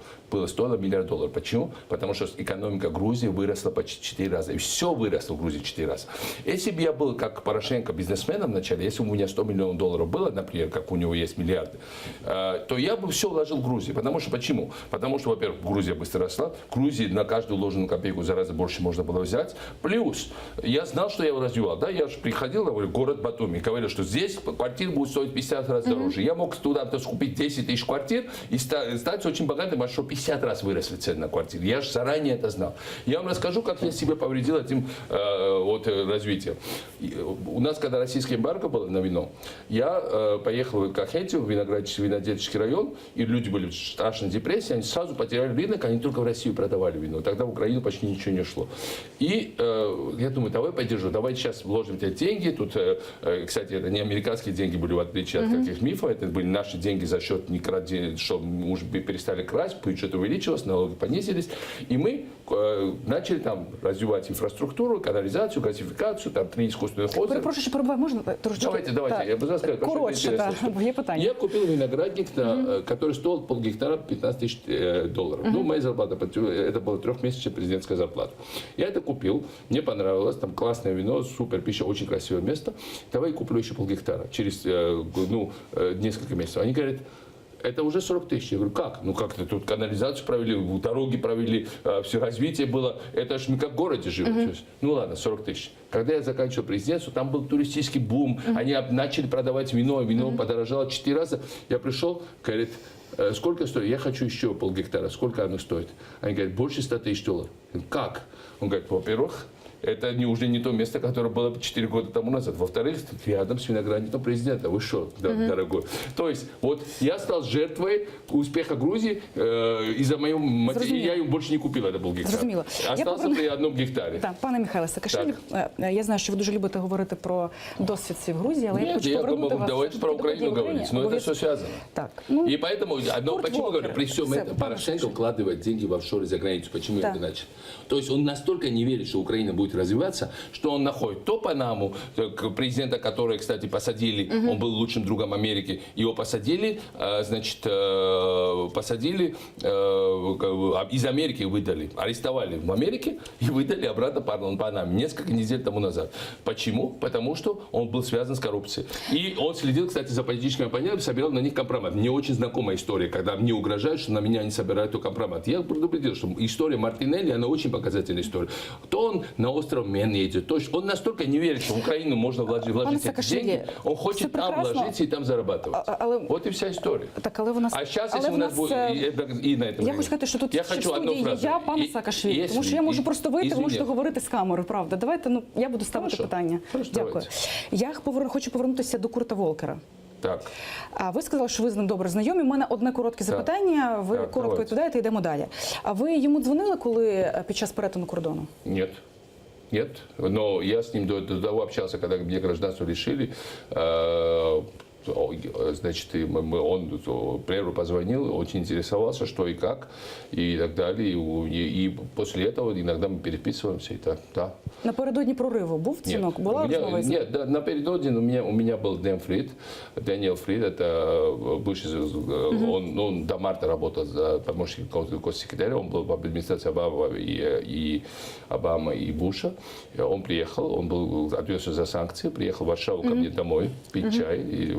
стоила $1 миллиард. Почему? Потому что экономика Грузии выросла почти 4 раза. И все выросло в Грузии 4 раза. Если бы я был, как Порошенко, бизнесменом вначале, если бы у меня $100 миллионов было, например, как у него есть миллиарды, то я бы все вложил в Грузию. Потому что почему? Потому что, во-первых, Грузия быстро росла. В Грузии на каждую вложенную копейку гораздо больше можно было взять. Плюс, я знал, что я его развивал. Да, я же приходил, говорю, город Батуми, говорил, что здесь квартира будет стоить 50 раз дороже. Я мог туда скупить 10 тысяч квартир и стать очень богатым, а что 50 раз выросли цены на квартиры. Я же заранее это знал. Я вам расскажу, как я себе повредил этим развитием. У нас, когда российское эмбарго было на вино, я поехал в Кахетию, в винодельческий район, и люди были в страшной депрессии, они сразу потеряли рынок, они только в Россию продавали вино. Тогда в Украину почти ничего не шло. И я думаю, давай поддержу, давай сейчас вложим эти деньги. Тут, кстати, это не американские деньги были, в отличие от каких мифов, это были наши деньги за счет что мы уже перестали красть, бюджет увеличилось, налоги понизились, и мы начали там развивать инфраструктуру, канализацию, газификацию, там 3 искусственных озера.
Перепрошую, що перебуваю, можна трошечки?
Давайте, я бы рассказал.
Коротше, бо є питання.
Я купил виноградник, который стоил полгектара $15 тысяч. Ну, моя зарплата, это была 3-месячная президентская зарплата. Я это купил, мне понравилось, там классное вино, супер пища, очень красивое место. Давай куплю еще полгектара через несколько месяцев. Они говорят, это уже 40 тысяч. Я говорю, как? Ну как-то тут канализацию провели, дороги провели, все развитие было. Это ж мы как в городе живем. Ну ладно, 40 тысяч. Когда я заканчивал президентство, там был туристический бум. Они начали продавать вино, вино подорожало 4 раза. Я пришел, говорит, сколько стоит? Я хочу еще полгектара. Сколько оно стоит? Они говорят, больше $100 тысяч. Я говорю, как? Он говорит, во-первых, это уже не то место, которое было 4 года тому назад. Во-вторых, рядом с виноградником президента. Вы что, дорогой? То есть, вот я стал жертвой успеха Грузии из-за моего мотива. Я ее больше не купил, это был гектар.
Зрозуміло.
Остался при 1 гектарі.
Так, пане Михайле Саакашвілі, я знаю, що ви дуже любите говорити про досвід свій в Грузії, але я хочу повернути вас...
Давайте про Украину говорить, но это все связано.
Так.
И поэтому, почему говорю, при всем этом Порошенко вкладывает деньги в офшоры за границу. Почему это иначе? То есть он настолько не верит, что Украина будет развиваться, что он находит то Панаму, президента, который, кстати, посадили, он был лучшим другом Америки, его посадили, значит, из Америки выдали, арестовали в Америке и выдали обратно Панаме несколько недель тому назад. Почему? Потому что он был связан с коррупцией. И он следил, кстати, за политическими оппонентами, собирал на них компромат. Мне очень знакомая история, когда мне угрожают, что на меня они собирают компромат. Я предупредил, что история Мартинелли, она очень показательная история. То он на остров Мен едет, то есть он настолько не верит, что в Украину можно вложить эти деньги, он хочет там вложиться и там зарабатывать. Вот и вся история.
Так, але вона...
А сейчас, если у нас будет... И на этом
я хочу сказати, що тут
я
в
хочу
студії є я, пане Саакашвілі, тому що я можу просто вийти, ви можете говорити з камери, правда. Давайте, я буду ставити питання. Дякую. Я хочу повернутися до Курта Волкера.
Так.
А ви сказали, що ви з ним добре знайомі. У мене одне коротке запитання, ви коротко відповідаєте, йдемо далі. А ви йому дзвонили, коли під час перетину кордону?
Нет. Нет, но я с ним до того общался, когда мне гражданство лишили. Значит, он первый позвонил, очень интересовался, что и как, и так далее. И после этого иногда мы переписываемся, и так, да.
Напередодні прориву був дзвінок? Була розмова із ним?
Нет, да, напередодні у меня был Дэниел Фрид, это бывший, он до марта работал за помощником госсекретаря, он был в администрации Обамы и Буша. Он приехал, он был ответственен за санкции, приехал в Варшаву ко мне домой пить чай. И,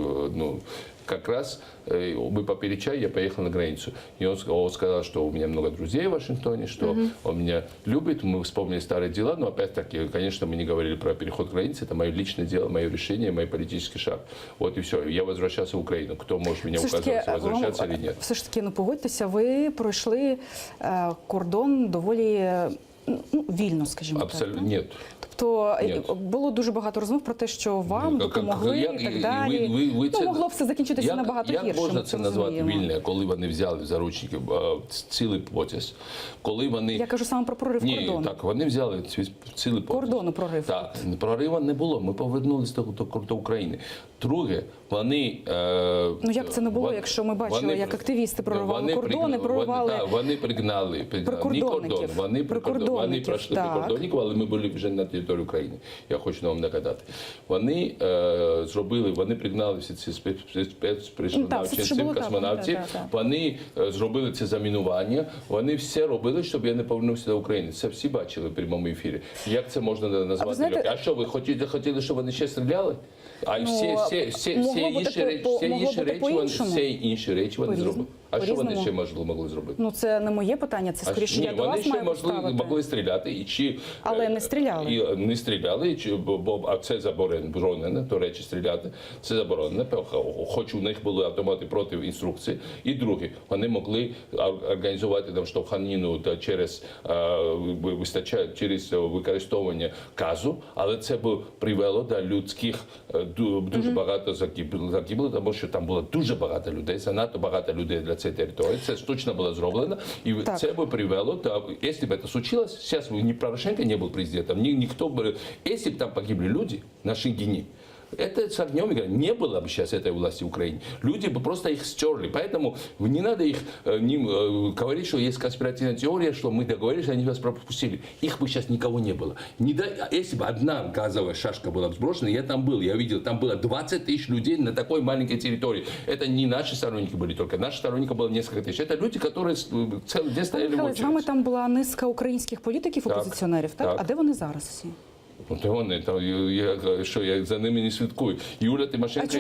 как раз мы попили чай, я поехал на границу. И он сказал, что у меня много друзей в Вашингтоне, что он меня любит. Мы вспомнили старые дела, но опять-таки, конечно, мы не говорили про переход границы. Это мое личное дело, мое решение, мой политический шаг. Вот и все. Я возвращался в Украину. Кто может меня указывать, возвращаться или нет?
Все ж таки, погодьтеся, ви пройшли кордон доволі вільно, скажімо так.
Абсолютно нет.
Тобто
Нет.
було дуже багато розмов про те, що вам допомогли і так далі. Могло все закінчитися набагато гірше.
Як можна
ми
це
це
назвати
розуміємо.
вільне, коли вони взяли в заручники цілий потяг? Коли вони...
Я кажу саме про прорив кордону.
Так, вони взяли цілий потяг.
Кордону прорив.
Так, прорива не було, ми повернулися до України. Друге, вони...
Як це не було, якщо ми бачили, як активісти проривали кордони, проривали...
Вони пригнали не кордон, вони пройшли прикордонників, але ми були вже на території України. Я хочу вам нагадати. Вони зробили, вони пригнали всі ці спецпризначенці, космонавтів, вони зробили це замінування, вони все робили, щоб я не повернувся до України. Це всі бачили в прямому ефірі. Як це можна назвати? А що, ви хотіли, щоб вони ще стріляли? А всі інші речі вони зробили. А що вони ще могли зробити?
Це не моє питання, це скоріше я до вас маю поставити.
Вони ще могли стріляти.
Але не стріляли.
Не стріляли, а це заборонено, до речі, стріляти. Це заборонено, хоч у них були автомати проти інструкції. І друге, вони могли організувати там штовханину через використовування газу, але це б привело до людських, дуже багато загибло, тому що там було дуже багато людей, занадто багато людей для цієї території. Це штучно було зроблено, і це б привело до, якщо б це случилось, зараз ні Порошенко не був президентом, никто бы, если бы там погибли люди на Шенгине, это с огнем не было бы сейчас этой власти в Украине. Люди бы просто их стерли. Поэтому не надо их говорить, что есть конспиративная теория, что мы договорились, они вас пропустили. Их бы сейчас никого не было. Если бы одна газовая шашка была сброшена, я там был, я видел, там было 20 тысяч людей на такой маленькой территории. Это не наши сторонники были только, наши сторонники было несколько тысяч. Это люди, которые целый день стояли в очереди.
З вами там була низка українських політиків, опозиціонерів, так? А де вони зараз всі?
Я за ними не слідкую. Юля Тимошенко,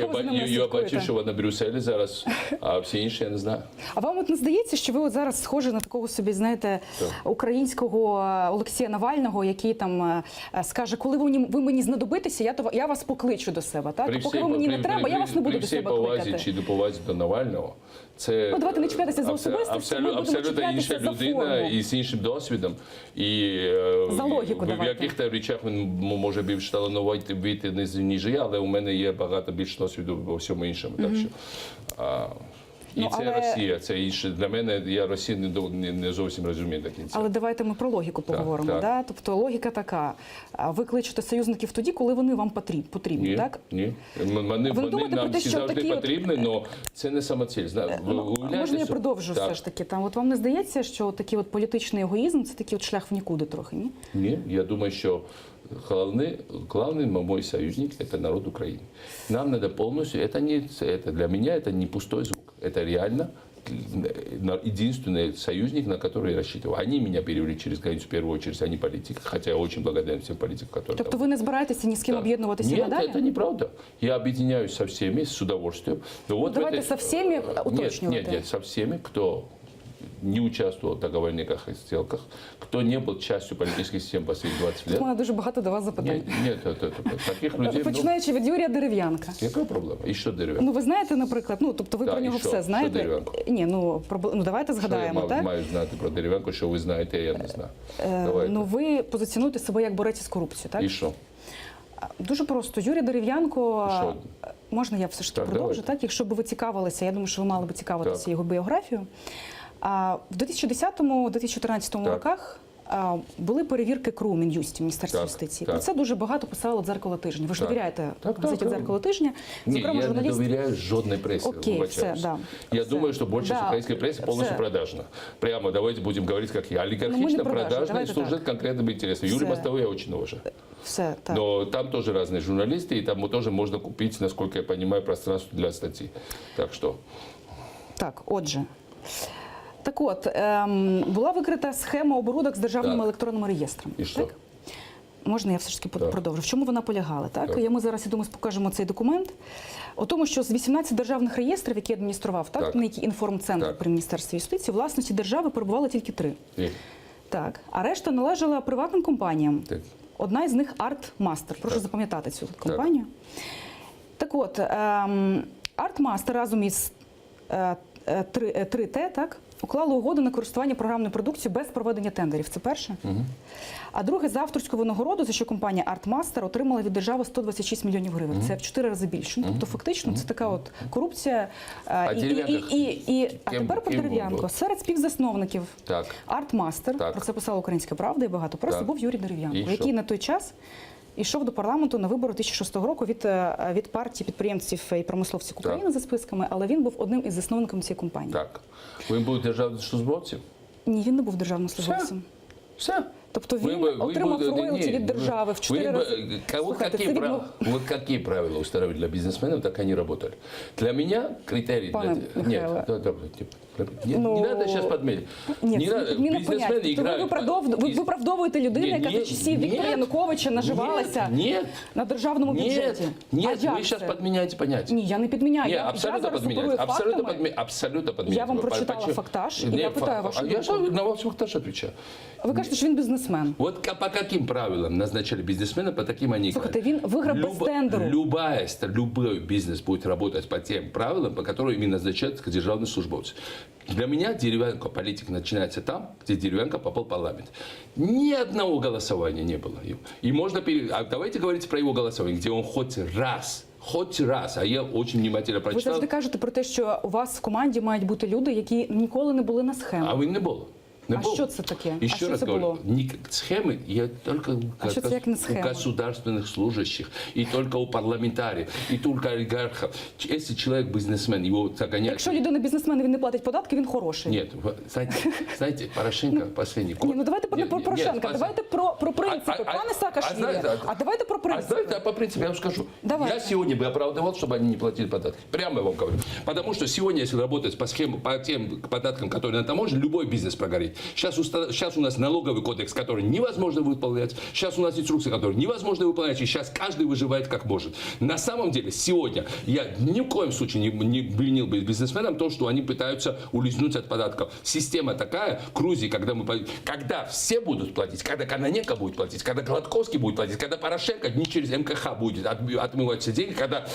я бачу, що вона в Брюсселі зараз, а всі інші я не знаю.
А вам не здається, що ви зараз схожі на такого собі, знаєте, українського Олексія Навального, який там скаже, коли ви мені знадобитеся, я вас покличу до себе, так? Поки ви мені не треба, я вас не буду до себе кликати.
При всій повазі чи доповазі до Навального, це
давайте не чіплятися за особистості, ми будемо
абсолютно інша
чіплятися за
людина
форму.
і з іншим досвідом. І
За логіку
в
давайте.
яких речах він може більш талановитий, ніж я, але у мене є багато більш досвіду во всьому іншому. Так що, це Росія, це інше. Для мене, я Росію не зовсім розумію до кінця.
Але давайте ми про логіку поговоримо.
так.
Да? Тобто логіка така, ви кличете союзників тоді, коли вони вам потрібні, так?
Ні. Вони нам всі завжди потрібні, але це не самоціль.
Можна я продовжу все ж таки? От вам не здається, що такий політичний егоїзм – це такий шлях в нікуди трохи, ні?
Ні, я думаю, що главный мой союзник – это народ Украины. Нам надо полностью, это для меня это не пустой звук, это реально единственный союзник, на который я рассчитываю. Они меня перевели через границу в первую очередь, они политики, хотя я очень благодарен всем политикам, которые
Тобто ви не збираєтеся ні з ким об'єднуватися надалі?
Нет, это неправда. Я объединяюсь со всеми, с удовольствием.
Давайте со всеми уточнювати.
Нет, со всеми, кто не участвовал в договорниках и сделках, кто не был частью политических систем последних 20 лет.
У мене дуже багато до вас запитань.
Нет, таких людей...
Починаючи від Юрія Дерев'янка.
Яка проблема? І що Дерев'янко?
Ви знаєте, наприклад, тобто ви про нього все знаєте?
Що Дерев'янко?
Ні, давайте згадаємо,
так? Я маю знати про Дерев'янко, що ви знаєте, а я не знаю.
Ви позиціонуєте себе як борець з корупцією, так?
І що?
Дуже просто. Юрій Дерев'янко, можна я все ж таки продовжу, так? Якщо б ви цікавилися, я думаю, що ви мали б цікавитися його біографією. В 2010-2014 роках були перевірки КРУ в Мін'юсті, Міністерства
Так,
юстиції.
так.
Про це дуже багато писало «Дзеркало тижня». Ви ж
Так.
довіряєте
Так,
газеті
так.
«Дзеркало тижня»?
Ні, я не довіряю жодній пресі.
Окей,
вибачаюсь.
все, да.
Я
Все.
думаю, что большая
Да.
украинская пресса полностью
Все.
продажна. Прямо давайте будем говорить, как я.
Ну, мы не
Олигархично,
продажны,
продажно и
давайте
служит
так.
конкретным интересам. Юрий
Все.
Мостовой я очень уважаю.
Все, так.
Но там тоже разные журналисты, и там тоже можно купить, насколько я понимаю, пространство для статьи. Так что...
Так, отже. Так от, була викрита схема оборудок з державними
Так.
електронними реєстрами.
І що?
Так? Можна я все ж таки
Так.
продовжу? В чому вона полягала? Так?
Так.
Ми зараз, я думаю, покажемо цей документ. У тому, що з 18 державних реєстрів, які адміністрував,
Так.
на які інформцентр
Так.
при Міністерстві юстиції, власності держави перебувало тільки 3.
И-
Так. А решта належала приватним компаніям.
Так.
Одна із них Art-Master. Прошу
Так.
запам'ятати цю компанію. Так от, Art-Master разом із 3T, так, уклали угоду на користування програмною продукцією без проведення тендерів. Це перше. А друге, за авторську винагороду, за що компанія Art-Master отримала від держави 126 мільйонів гривень. Це в 4 рази більше. Ну, тобто, фактично, це така от корупція.
Дерев'янко
А тепер про
ким
Дерев'янко.
був?
Серед співзасновників
Так.
Art-Master,
Так.
про це писала «Українська правда» і багато просто,
Так.
був Юрій Дерев'янко,
І що?
який на той час йшов до парламенту на вибори 2006 року від партії підприємців і промисловців України
Так.
за списками, але він був одним із засновників цієї компанії.
Так. Вы будете державным службовцем?
Ні, він не був державним службовцем.
Все.
Тобто він отримав роялті від держави в 4 рази. Слухайте, це
Вот какие правила установили для бизнесменов, так они работали. Для меня критерий...
Пане Михайло.
Нет, не
Ну,
надо сейчас подметить.
Ні,
Не
це
надо.
підміна
Бизнесмены
понять. Тобто
играют...
ви виправдовуєте людину,
Ні,
яка
ні,
за часів
ні.
Віктора Януковича наживалася
Нет,
на державному бюджеті.
нет,
А
нет,
як
вы сейчас
це?
подменяете понятие.
Ні, я не підміняю.
Нет,
Я
абсолютно
зараз
подменяете.
оперую фактами.
Абсолютно подменяете.
Я вам прочитала
Почему?
фактаж, і
Нет,
я питаю вашу
А я
думку.
же на ваш фактаж отвечаю.
Ви кажете, що він бізнесмен.
Вот по каким правилам назначали бизнесмена, по таким они
Слушайте,
играли.
він виграв без тендеру.
Любой бизнес будет работать по тем правилам, по которым им назначают державный службовец. Для меня Деревянко, политика начинается там, где Деревянко попал в парламент. Ни одного голосования не было. И можно давайте говорить про его голосование, где он хоть раз, а я очень внимательно
Ви
прочитал,
завжди кажете про те, що у вас в команді мають бути люди, які ніколи не були на схемах.
а вы не было. Не
А
было.
що це таке?
Еще
А що
раз
це
говорю,
було?
схемы я только
А що це як не
у
схема?
государственных служащих, и только у парламентариев, и только олигархов. Если человек бизнесмен, его загоняют...
Якщо людина бізнесмен і він не платить податки, він хороший.
Нет, знаете, Порошенко последний год...
Ні, ну давайте не про Порошенка, давайте про принципи. Пане Саакашвілі, а давайте про
А
принципи.
знаете, по принципу я вам скажу.
Давайте.
Я сегодня бы оправдывал, чтобы они не платили податки. Прямо я вам говорю. Потому что сегодня, если работать по схеме, по тем податкам, которые на таможне, любой бизнес прогорит. Сейчас у нас налоговый кодекс, который невозможно выполнять. Сейчас у нас инструкции, которые невозможно выполнять. И сейчас каждый выживает как может. На самом деле, сегодня я ни в коем случае не винил бы бизнесменам то, что они пытаются улизнуть от податков. Система такая, Крузи, когда все будут платить, когда Кононенко будет платить, когда Гладковский будет платить, когда Порошенко не через МКХ будет отмывать все деньги, когда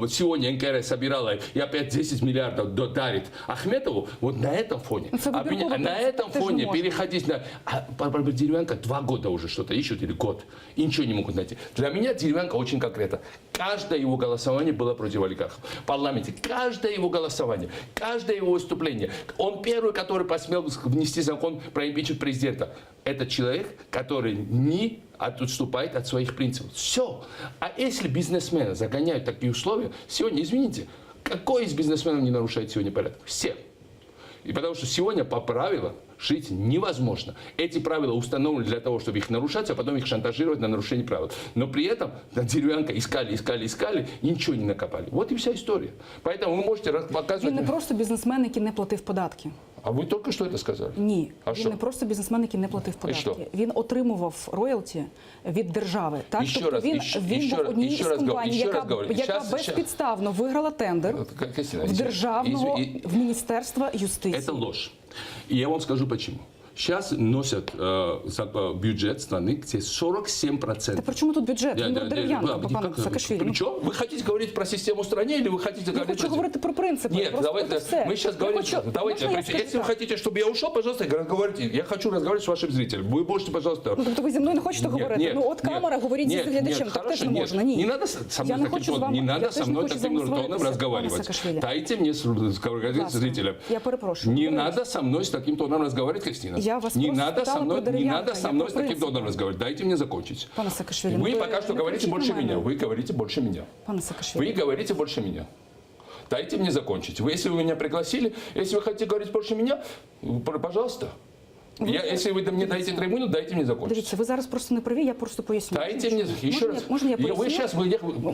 сегодня НКР собирала и опять 10 миллиардов дарит Ахметову, вот на этом фоне. На этом фоне переходить на... Деревянко 2 года уже что-то ищут, или год, и ничего не могут найти. Для меня Деревянко очень конкретно. Каждое его голосование было против олигархов. В парламенте каждое его голосование, каждое его выступление. Он первый, который посмел внести закон про импичмент президента. Это человек, который не отступает от своих принципов. Все. А если бизнесмены загоняют такие условия, сегодня, извините, какой из бизнесменов не нарушает сегодня порядок? Все. И потому что сегодня по правилам жить невозможно. Эти правила установлены для того, чтобы их нарушать, а потом их шантажировать на нарушение правил. Но при этом Деревянко искали и ничего не накопали. Вот и вся история. Поэтому вы можете показывать...
Він не просто бізнесмен, який не платив податки.
А вы только что это сказали?
Ні,
А
він
що?
не просто бізнесмен, який не платив
що?
податки. Він отримував роялті від держави. Так?
І ще
Тобто
раз,
він
і ще
був
раз,
однією
і ще
із
раз говорю,
компаній,
і ще раз
яка
говорю. Щас-
безпідставно виграла тендер
Кристина,
в державного,
извини.
в Міністерства юстиції.
Это ложь. И я вам скажу почему. Сейчас носят бюджет страны, где 47%.
Та при чому тут бюджет? Він про Дерев'янко, пане Саакашвілі.
Причем? Вы хотите говорить про систему в стране или вы хотите
Я
говорить
хочу
про...
говорити про принципи.
Нет,
Просто
давайте,
все.
мы сейчас
Я
говорим,
хочу-
давайте,
можна я скажу
если вы
так?
хотите, чтобы я ушел, пожалуйста, говорите. Я хочу разговаривать с вашим зрителем. Вы можете, пожалуйста...
Ну, тобто ви зі мною не хочете говорити? Ну, от камера, говоріть зі глядачем, так теж не можна. Ні.
Не надо со мной
Я не
таким
хочу з
тоном,
вами-
не надо
я
со
теж не
мной
хочу з
таким
вами
тоном
сваритися,
разговаривать.
пане Саакашвілі.
Дайте мне разговаривать с
Ласка.
зрителем.
Я перепрошую.
Не надо со мной с таким тоном разговаривать, Кристина.
Я вас
Не
просто
надо со
спитала
мной,
про
не
Дерев'янка,
надо со
я
мной
про
с таким
принцип.
тоном разговаривать. Дайте мне закончить.
Пане Саакашвілі,
Вы
ну,
пока что
не
говорите
кричіть
больше
на мене.
меня. Вы говорите больше меня.
Пане Саакашвілі.
Вы говорите больше меня. Дайте мне закончить. Вы, если вы меня пригласили, если вы хотите говорить больше меня, пожалуйста. Если вы мне дайте 3 минуты, дайте мне закончить.
Дивіться, ви зараз просто не праві, я просто поясню.
Дайте мне еще раз.
Можна я
Вы
поясню?
сейчас,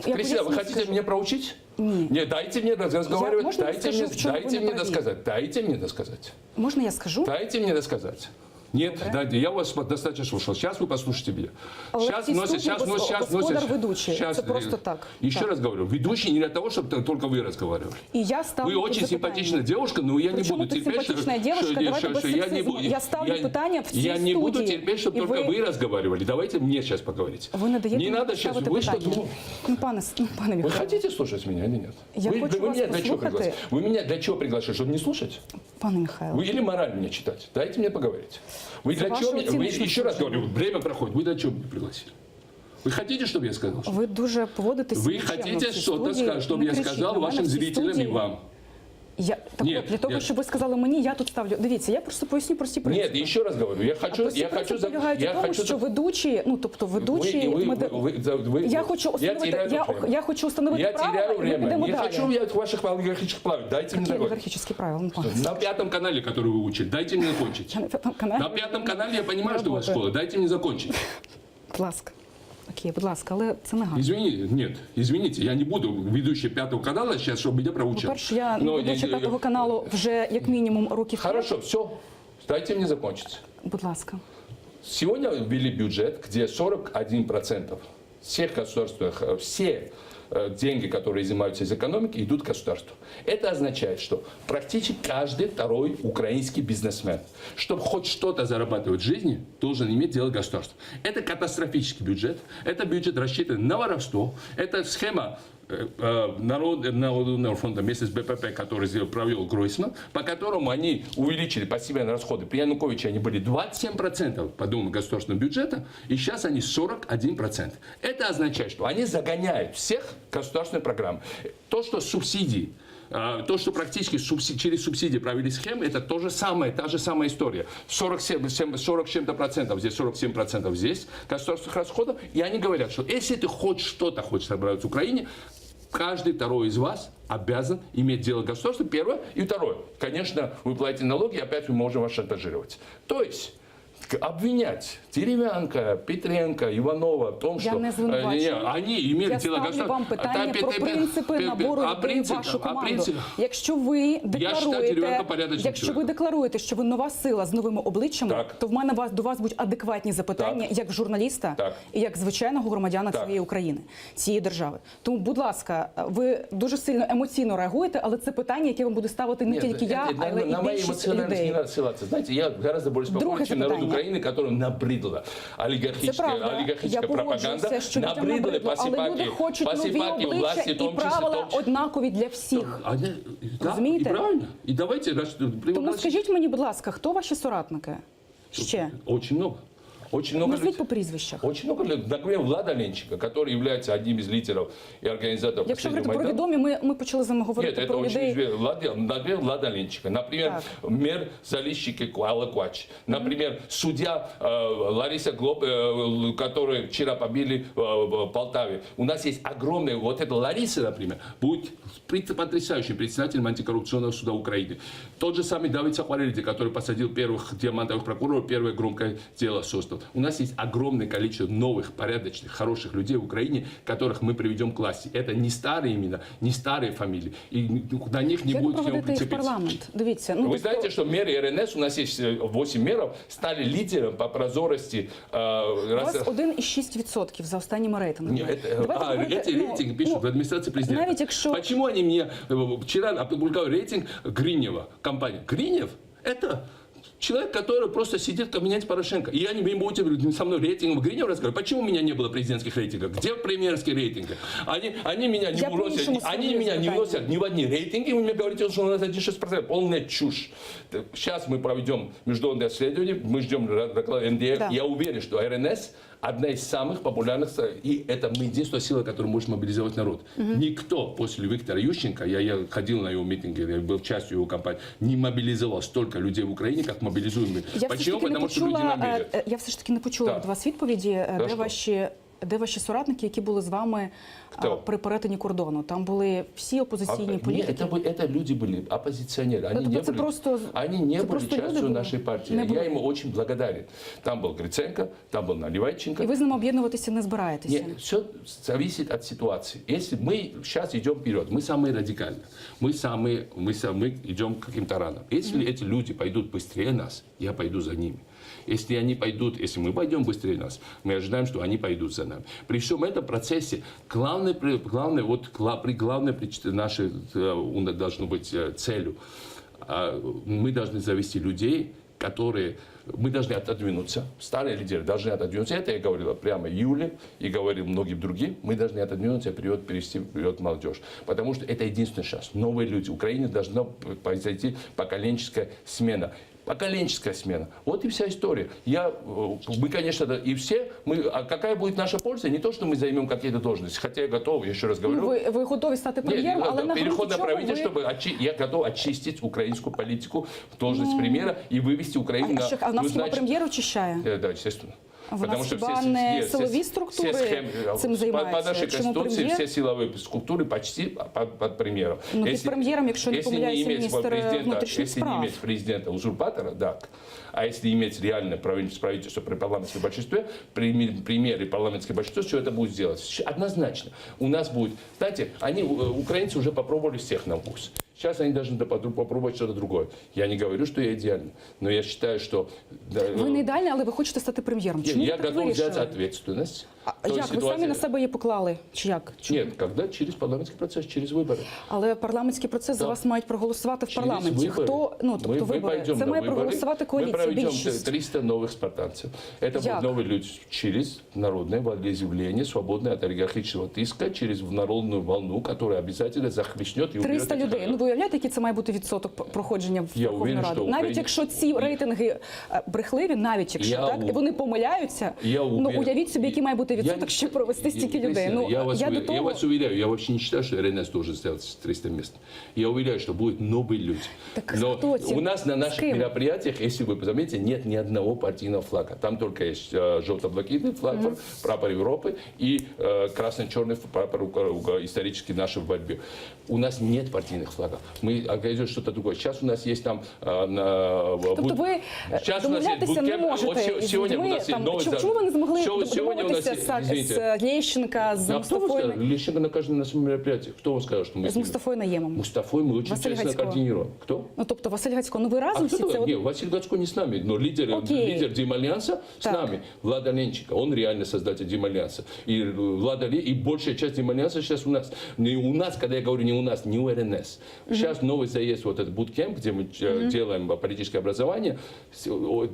Кристина, вы хотите
скажу.
меня проучить?
Нет.
Нет, дайте мне разговаривать,
можно я
дайте
скажу,
мне,
в чем вы
дайте
не
мне
правы?
досказать, дайте мне досказать.
Можна я скажу?
Дайте мне досказать. Нет, дайте, я вас достаточно слушал. Сейчас вы послушайте меня.
Але в цій студії господар ведучий. Це просто так.
Еще
Так.
раз говорю, ведущий не для того, чтобы только вы разговаривали.
І я ставлю
Вы очень
запитання.
симпатичная девушка, но я не
Причем
буду
тут
терпеть,
симпатичная девушка? Давайте без
я не
сексизма.
буду.
Я ставлю питання в цій
Я не буду
студії.
терпеть, чтобы
І
только
ви-
вы разговаривали. Давайте мне сейчас поговорить.
Ви не даєте
Не
мені
надо сейчас.
ставити
Вы что
питання.
думаете?
Пане
Вы
Михайло,
хотите слушать меня или нет?
Я
вы,
хочу
вы
вас
меня для чего
послухати.
пригласили? Вы меня для чего приглашали? Чтобы не слушать?
пане Михайло,
Вы или мораль мне читать? Дайте мне поговорить. Вы для
ваше
чего меня? Вы,
оценочное
еще раз
суждение.
говорю, время проходит. Вы для чего меня пригласили? Вы хотите, чтобы я сказал?
ви дуже поводитеся
Вы
нечемно в
хотите
цій
что-то
студії.
сказать, чтобы
Не
я
кричіть
сказал
на мене
вашим
в цій
зрителям и
студії.
вам?
Так
Ні,
от, для того,
я-
щоб ви сказали мені, я тут ставлю. Дивіться, я просто поясню прості принципи.
Нет, еще раз говорю, я хочу,
Прості принципи полягають у тому, що ведучі, ну тобто ведучі, я хочу установити,
я
правила,
теряю
і ми
время.
підемо
Не
далі.
хочу я ваших олигархических правил. Дайте мне
Які
закончить.
олігархічні правила? Ну, пане,
На 5 канале, который вы учили, дайте мне закончить.
на п'ятому каналі.
На 5 канале я понимаю, что у вас
Работаю.
школа. Дайте мне закончить.
Будь ласка. Окей, будь ласка, але це не гарно.
Извините, нет, извините, я не буду ведущий 5 канала сейчас, чтобы меня проучать.
По-перше, я
Но,
ведуча п'ятого каналу вже як мінімум років 5.
Хорошо, все, дайте мне закончить.
Будь ласка.
Сегодня ввели бюджет, где 41% всех государственных, все деньги, которые изымаются из экономики, идут государству. Это означает, что практически каждый второй украинский бизнесмен, чтобы хоть что-то зарабатывать в жизни, должен иметь дело государству. Это катастрофический бюджет, это бюджет рассчитан на воровство, это схема Народного фонда вместе с БПП, который провел Гройсман, по которому они увеличили пассивные расходы. При Януковиче они были 27% по дому государственного бюджета, и сейчас они 41%. Это означает, что они загоняют всех государственные программы. То, что субсидии, то, что практически через субсидии провели схемы, это то же самое, та же самая история. 40 с чем-то процентов здесь, 47% здесь государственных расходов. И они говорят, что если ты хоть что-то хочешь собрать в Украине, каждый второй из вас обязан иметь дело государства, первое. И второе, конечно, вы платите налоги, и опять мы можем вас шантажировать. То есть обвинять Дерев'янка, Петренко, Іванова в том,
Я
что
не звинувачую.
они имели
Я
дело
ставлю вам питання про принципи набору людей в вашу команду. Якщо ви
Дерев'янко порядочний
якщо ви
чоловік.
декларуєте, що ви нова сила з новими обличчями,
Так.
то в мене до вас будуть адекватні запитання,
Так.
як журналіста
Так.
і як звичайного громадяна
Так.
цієї України, цієї держави. Тому, будь ласка, ви дуже сильно емоційно реагуєте, але це питання, яке вам буде ставити не тільки я, але і
на моей
більшість
эмоциональности не
людей.
надо ссылаться. Знаете, я гораздо более спокойный,
Друге
чем народ
запитання.
Украины, которым набридла
Це
олигархическая
правда. Я
пропаганда.
погоджуюся, що людям набридло, але люди хочуть нові
посіпаки
обличчя
власті, в
і
тому числі,
правила однакові для всіх.
Да,
Розумієте?
и правильно. И давайте...
Тому скажіть мені, будь ласка, хто ваші соратники? Ще.
Очень много. Очень много
Назвіть по
людей.
прізвищах.
Очень много людей. Например, Влада Ленчика, который является одним из лидеров и организаторов
Якщо
последнего
говорити про
Майдана.
відомі, ми почали з вами
Нет,
говорити
это
про
очень
людей.
известно. Например, Влада Ленчика. Например, мэр Залищик Алла Квач. Например, судья Лариса Глоб, которую вчера побили в Полтаве. У нас есть огромная... Вот эта Лариса, например, будет потрясающим председателем антикоррупционного суда Украины. Тот же самый Давид Сахварелиди, который посадил первых диамантовых прокуроров, первое громкое дело создал. У нас есть огромное количество новых, порядочных, хороших людей в Украине, которых мы приведем к власти. Это не старые имена, не старые фамилии. И на них не
Як
будет
проводити їх в
прицепиться.
парламент? Дивіться,
Вы
тобто-
знаете, что меры РНС, у нас есть 8 меров, стали лидером по прозорости.
У вас 1,6% за останніми рейтингами. Давайте говорити,
Эти рейтинги пишут в администрации президента.
навіть якщо-
Почему они мне вчера опубликовали рейтинг Гринева, компания? Гринев – это человек, который просто сидит в кабинете Порошенко. И они не будете со мной рейтингом Гринева разговаривать. Почему у меня не было президентских рейтингов? Где премьерские рейтинги? Они меня не
Я
вносят,
по-іншому
они
ставлю
меня не
запитання.
вносят ни в одни рейтинги. Вы мне говорите, что у нас 1,6%. Полная чушь. Сейчас мы проведем международное расследование, мы ждем доклад НДР.
Да.
Я уверен, что РНС одна из самых популярных, и это мы единственная сила, которая может мобилизовать народ. Никто после Виктора Ющенко, я ходил на его митинги, я был частью его кампании, не мобилизовал столько людей в Україні, як мобілізуємо ми. Почему? Потому что люди нам верят.
Я все ж таки не почула
Так.
від вас відповіді,
що?
де ваші соратники, які були з вами при перетині кордону? Там були всі опозиційні політики?
Нет, это люди были, оппозиционеры. Они
Это
не
просто-
были, они не
это
были
просто люди
частью
были?
нашей партии.
Не
Я
были?
ему очень благодарен. Там был Гриценко, там был Наливайченко.
І ви з ними об'єднуватися не збираєтеся?
Нет, все зависит от ситуации. Если мы сейчас идем вперед, мы самые радикальные, мы идем к каким-то ранам. Если эти люди пойдут быстрее нас, я пойду за ними. Если они пойдут, если мы пойдем быстрее нас, мы ожидаем, что они пойдут за нами. При всем этом процессе главной нашей должно быть целью. Мы должны завести людей, которые мы должны отодвинуться. Старые лидеры должны отодвинуться. Это я говорил прямо Юле и говорил многим другим. Мы должны отодвинуться и перевести вперед молодежь. Потому что это единственный шанс. Новые люди. В Украине должна произойти поколенческая смена. Поколенческая смена. Вот и вся история. Мы, конечно, и все, а какая будет наша польза? Не то, что мы займем какие-то должности, хотя я готов, еще раз говорю.
Ви готові стати прем'єром, але на
переход на
ґрунті чого
правительство,
ви...
чтобы я готов очистить украинскую политику, должность премьера и вывести Украину на...
А в нас хіба прем'єр очищає?
Да, естественно.
В нас хіба не силові структури цим
по
займаються?
нашей
Чому
Конституции
прем'єр?
все силовые структуры почти под премьером.
Ну, під прем'єром, якщо не помиляюся, міністр внутрішніх
Если не
справ.
иметь президента-узурпатора, да. А если иметь реальное правительство при парламентском большинстве, премьер и парламентское большинство, все это будет сделать. Однозначно. У нас будет... Знаете, украинцы уже попробовали всех на вкус. Сейчас они должны попробовать что-то другое. Я не говорю, что я идеальный, но я считаю, что...
Ви не ідеальні, але ви хочете стати прем'єром. Чому
я
ви так
готов взять
вирішили?
ответственность.
Як? Ви самі на себе її поклали? Чи як?
Нет, когда через парламентский процесс, через выборы.
Але парламентський процес за вас мають проголосувати в парламенті.
Через выборы.
Хто, ну, тобто
мы
вибори.
пойдем
Це
на
має
выборы,
проголосувати
мы
коаліція,
проведем
більшість.
300 новых спартанцев. Это
Як?
будут новые люди через народное волеизъявление, свободное от олигархического тиска, через народную волну, которая обязательно захлестнет и уберет
300
этих
людей. Ну, ви уявляєте, який це має бути відсоток проходження в
Я
Верховну
уверен,
Раду?
що
Навіть
Україна-
якщо ці рейтинги брехливі, навіть якщо
Я
так, і вони помиляються,
Я
ну
уверен.
уявіть собі, який має бути
Я
відсоток,
не-
щоб провести стільки
Я-
людей. Ну,
я
я до того...
вас уверяю, я вообще не считаю, что РНС должен сделать 300 мест. Я уверяю, что будут новые люди.
Так
Но
кто те?
у нас на
С
наших
кем?
мероприятиях, если вы заметите, нет ни одного партийного флага. Там только есть желто-блакитный флаг, прапор Европы и красно-черный прапор исторический нашей в борьбе. У нас нет партийных флагов. Мы организуем что-то другое. Сейчас у нас есть там...
Тобто ви домовлятися не можете із людьми, там, чому ви не змогли домовитися з Лещенка, з
А кто вам сказал?
Мустафою,
Лещенко на каждом нашем мероприятии. Кто вам сказал, что мы
з
с ним?
Мустафою Наємом?
Мустафой мы очень
Василь
тесно
Гацько.
координируем. Кто?
Ну, тобто Василь Гацько, ну ви
А
разом всі
кто?
це...
Нет, Василий Гацько не с нами, но лидер Демальянса с
Так.
нами. Влада Ленченко, он реально создатель Демальянса. И и большая часть Демальянса сейчас у нас. Не у нас, когда я говорю не у нас, не у РНС. Сейчас новый заезд, вот этот буткемп, где мы делаем политическое образование,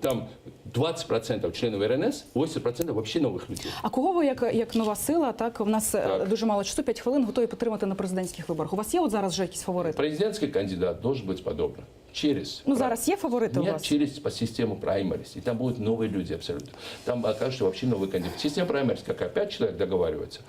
там 20% членов РНС, 80% вообще новых людей.
А кого ви, як нова сила, так, у нас дуже мало часу, 5 хвилин, готові підтримати на президентських виборах? У вас є от зараз вже якісь фаворити?
Президентский кандидат должен быть подобным. Через...
Ну, зараз є фаворити у
Нет,
вас?
через по систему праймерис. И там будут новые люди абсолютно. Там окажется вообще новый кандидат. Система праймерис, какая? 5 человек договариваются.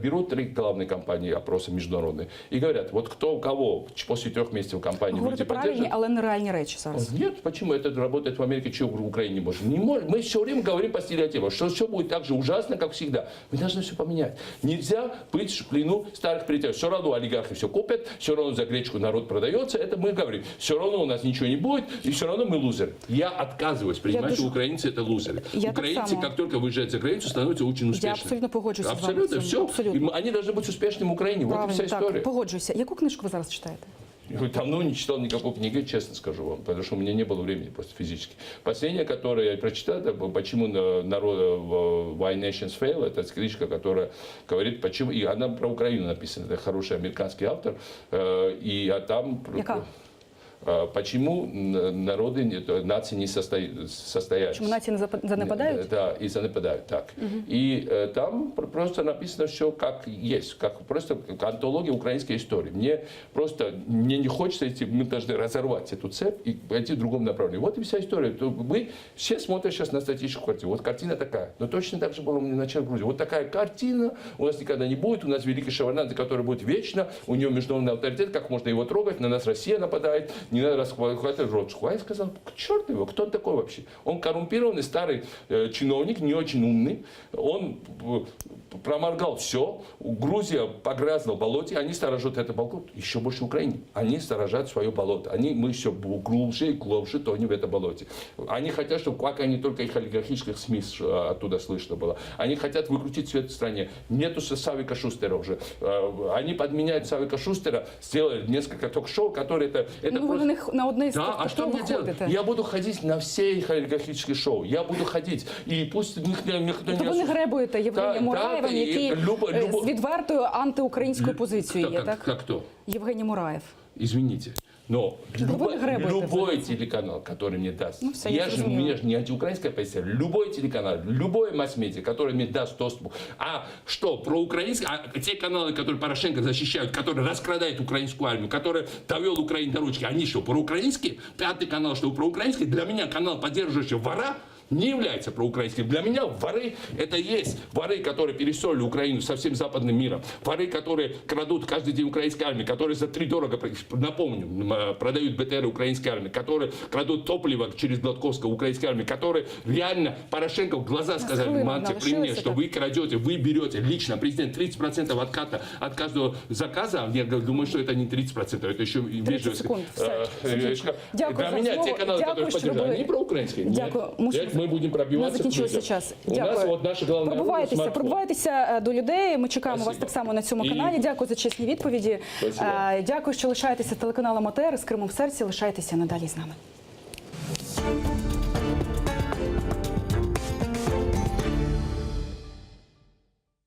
Берут 3 главные компании опроса международные. И говорят, вот кто у кого после 3 месяцев компании
Говорите
люди
правильні,
поддержат.
але нереальні речі зараз.
Нет, почему это работает в Америке, чего в Украине не можем? Не можем. Мы все время говорим по стереотипам, что все будет так же ужасно, как всегда. Мы должны все поменять. Нельзя быть в плену старых приоритетов. Все равно олигархи все купят, все равно за гречку народ продается. Это мы говорим. Все равно у нас ничего не будет, и все равно мы лузеры. Я отказываюсь принимать, что украинцы это лузеры.
Я
Украинцы,
так само.
как только выезжают за границу, становятся очень успешными.
Я абсолютно погоджуюсь з вами.
Абсолютно,
в цьому.
все.
Абсолютно.
Они должны быть успешными в Украине. Вот и
Правильно,
вся история.
так, погоджуюся. Яку книжку ви зараз читаєте?
Давно не читал никакой книги, честно скажу вам, потому что у меня не было времени просто физически. Последнее, которое я прочитал, это «Почему народ Why Nations Fail», это книжка, которая говорит, почему, и она про Украину написана, это хороший американский автор, и там...
Яка?
почему народы, нации не состоят.
Чому нації не занепадають?
Да, и занепадают, так. И там просто написано все как есть, как просто антология украинской истории. Мне не хочется мы должны разорвать эту цепь и пойти в другом направлении. Вот и вся история. Мы все смотрим сейчас на статическую картину. Вот картина такая. Но точно так же было в начале Грузии. Вот такая картина у нас никогда не будет. У нас великий Шеварнадзе, который будет вечно. У него международный авторитет. Как можно его трогать? На нас Россия нападает. Не надо расхватывать рот. Шхуай сказал, к черту его, кто он такой вообще? Он коррумпированный старый чиновник, не очень умный. Он проморгал все. Грузия погрязла в болоте. Они сторожат это болото. Еще больше Украине. Они сторожат свое болото. Мы все глубже и глубже тонем в это болоте. Они хотят, чтобы как они только их олигархических СМИ оттуда слышно было. Они хотят выкрутить свет в стране. Нету Савика Шустера уже. Они подменяют Савика Шустера, сделали несколько ток-шоу, которые это
Ну,
просто...
на одне из
Да, а что мне делать? Я буду ходить на все их олигархические шоу. Я буду ходить. І пусть ніхто не
Тобто ви не гребуєте Євгенієм Мураєвим, який з відвертою антиукраїнською позицією є, так?
Как кто?
Євгеній Мураєв.
Извините. Но любой телеканал, который мне даст,
Ну, все,
у меня
зрозуміла.
же не антиукраинская позиция, любой телеканал, любой масс-медиа, который мне даст доступ. А что, проукраинские, те каналы, которые Порошенко защищают, которые раскрадают украинскую армию, которые довел Украину до ручки, они что, проукраинские? Пятый канал, что проукраинский? Для меня канал, поддерживающий вора, не является проукраинским. Для меня воры это есть воры, которые пересолили Украину со всем западным миром. Воры, которые крадут каждый день украинской армии, которые за 3 дорого, напомню, продают БТР украинской армии, которые крадут топливо через Гладковского украинской армии, которые реально Порошенко в глаза сказали, мантия при мне, что вы крадете, вы берете лично, президент, 30% отката от каждого заказа. Я думаю, что это не 30%, это еще
30 секунд. Все. Дякую
Для
за
меня
слово.
те каналы,
Дякую,
которые
що
поддерживают,
були.
они проукраинские.
Дякую.
Нет, мы будем
Не
пробиваться.
закінчився час.
У
Дякую.
нас вот наша головная
Пробувайтеся до людей. Ми чекаємо вас
Спасибо.
так само на цьому
І-
каналі. Дякую за чесні відповіді.
Спасибо.
Дякую, що лишаєтеся телеканалом ОТР з Кримом в серці. Лишайтеся надалі з нами.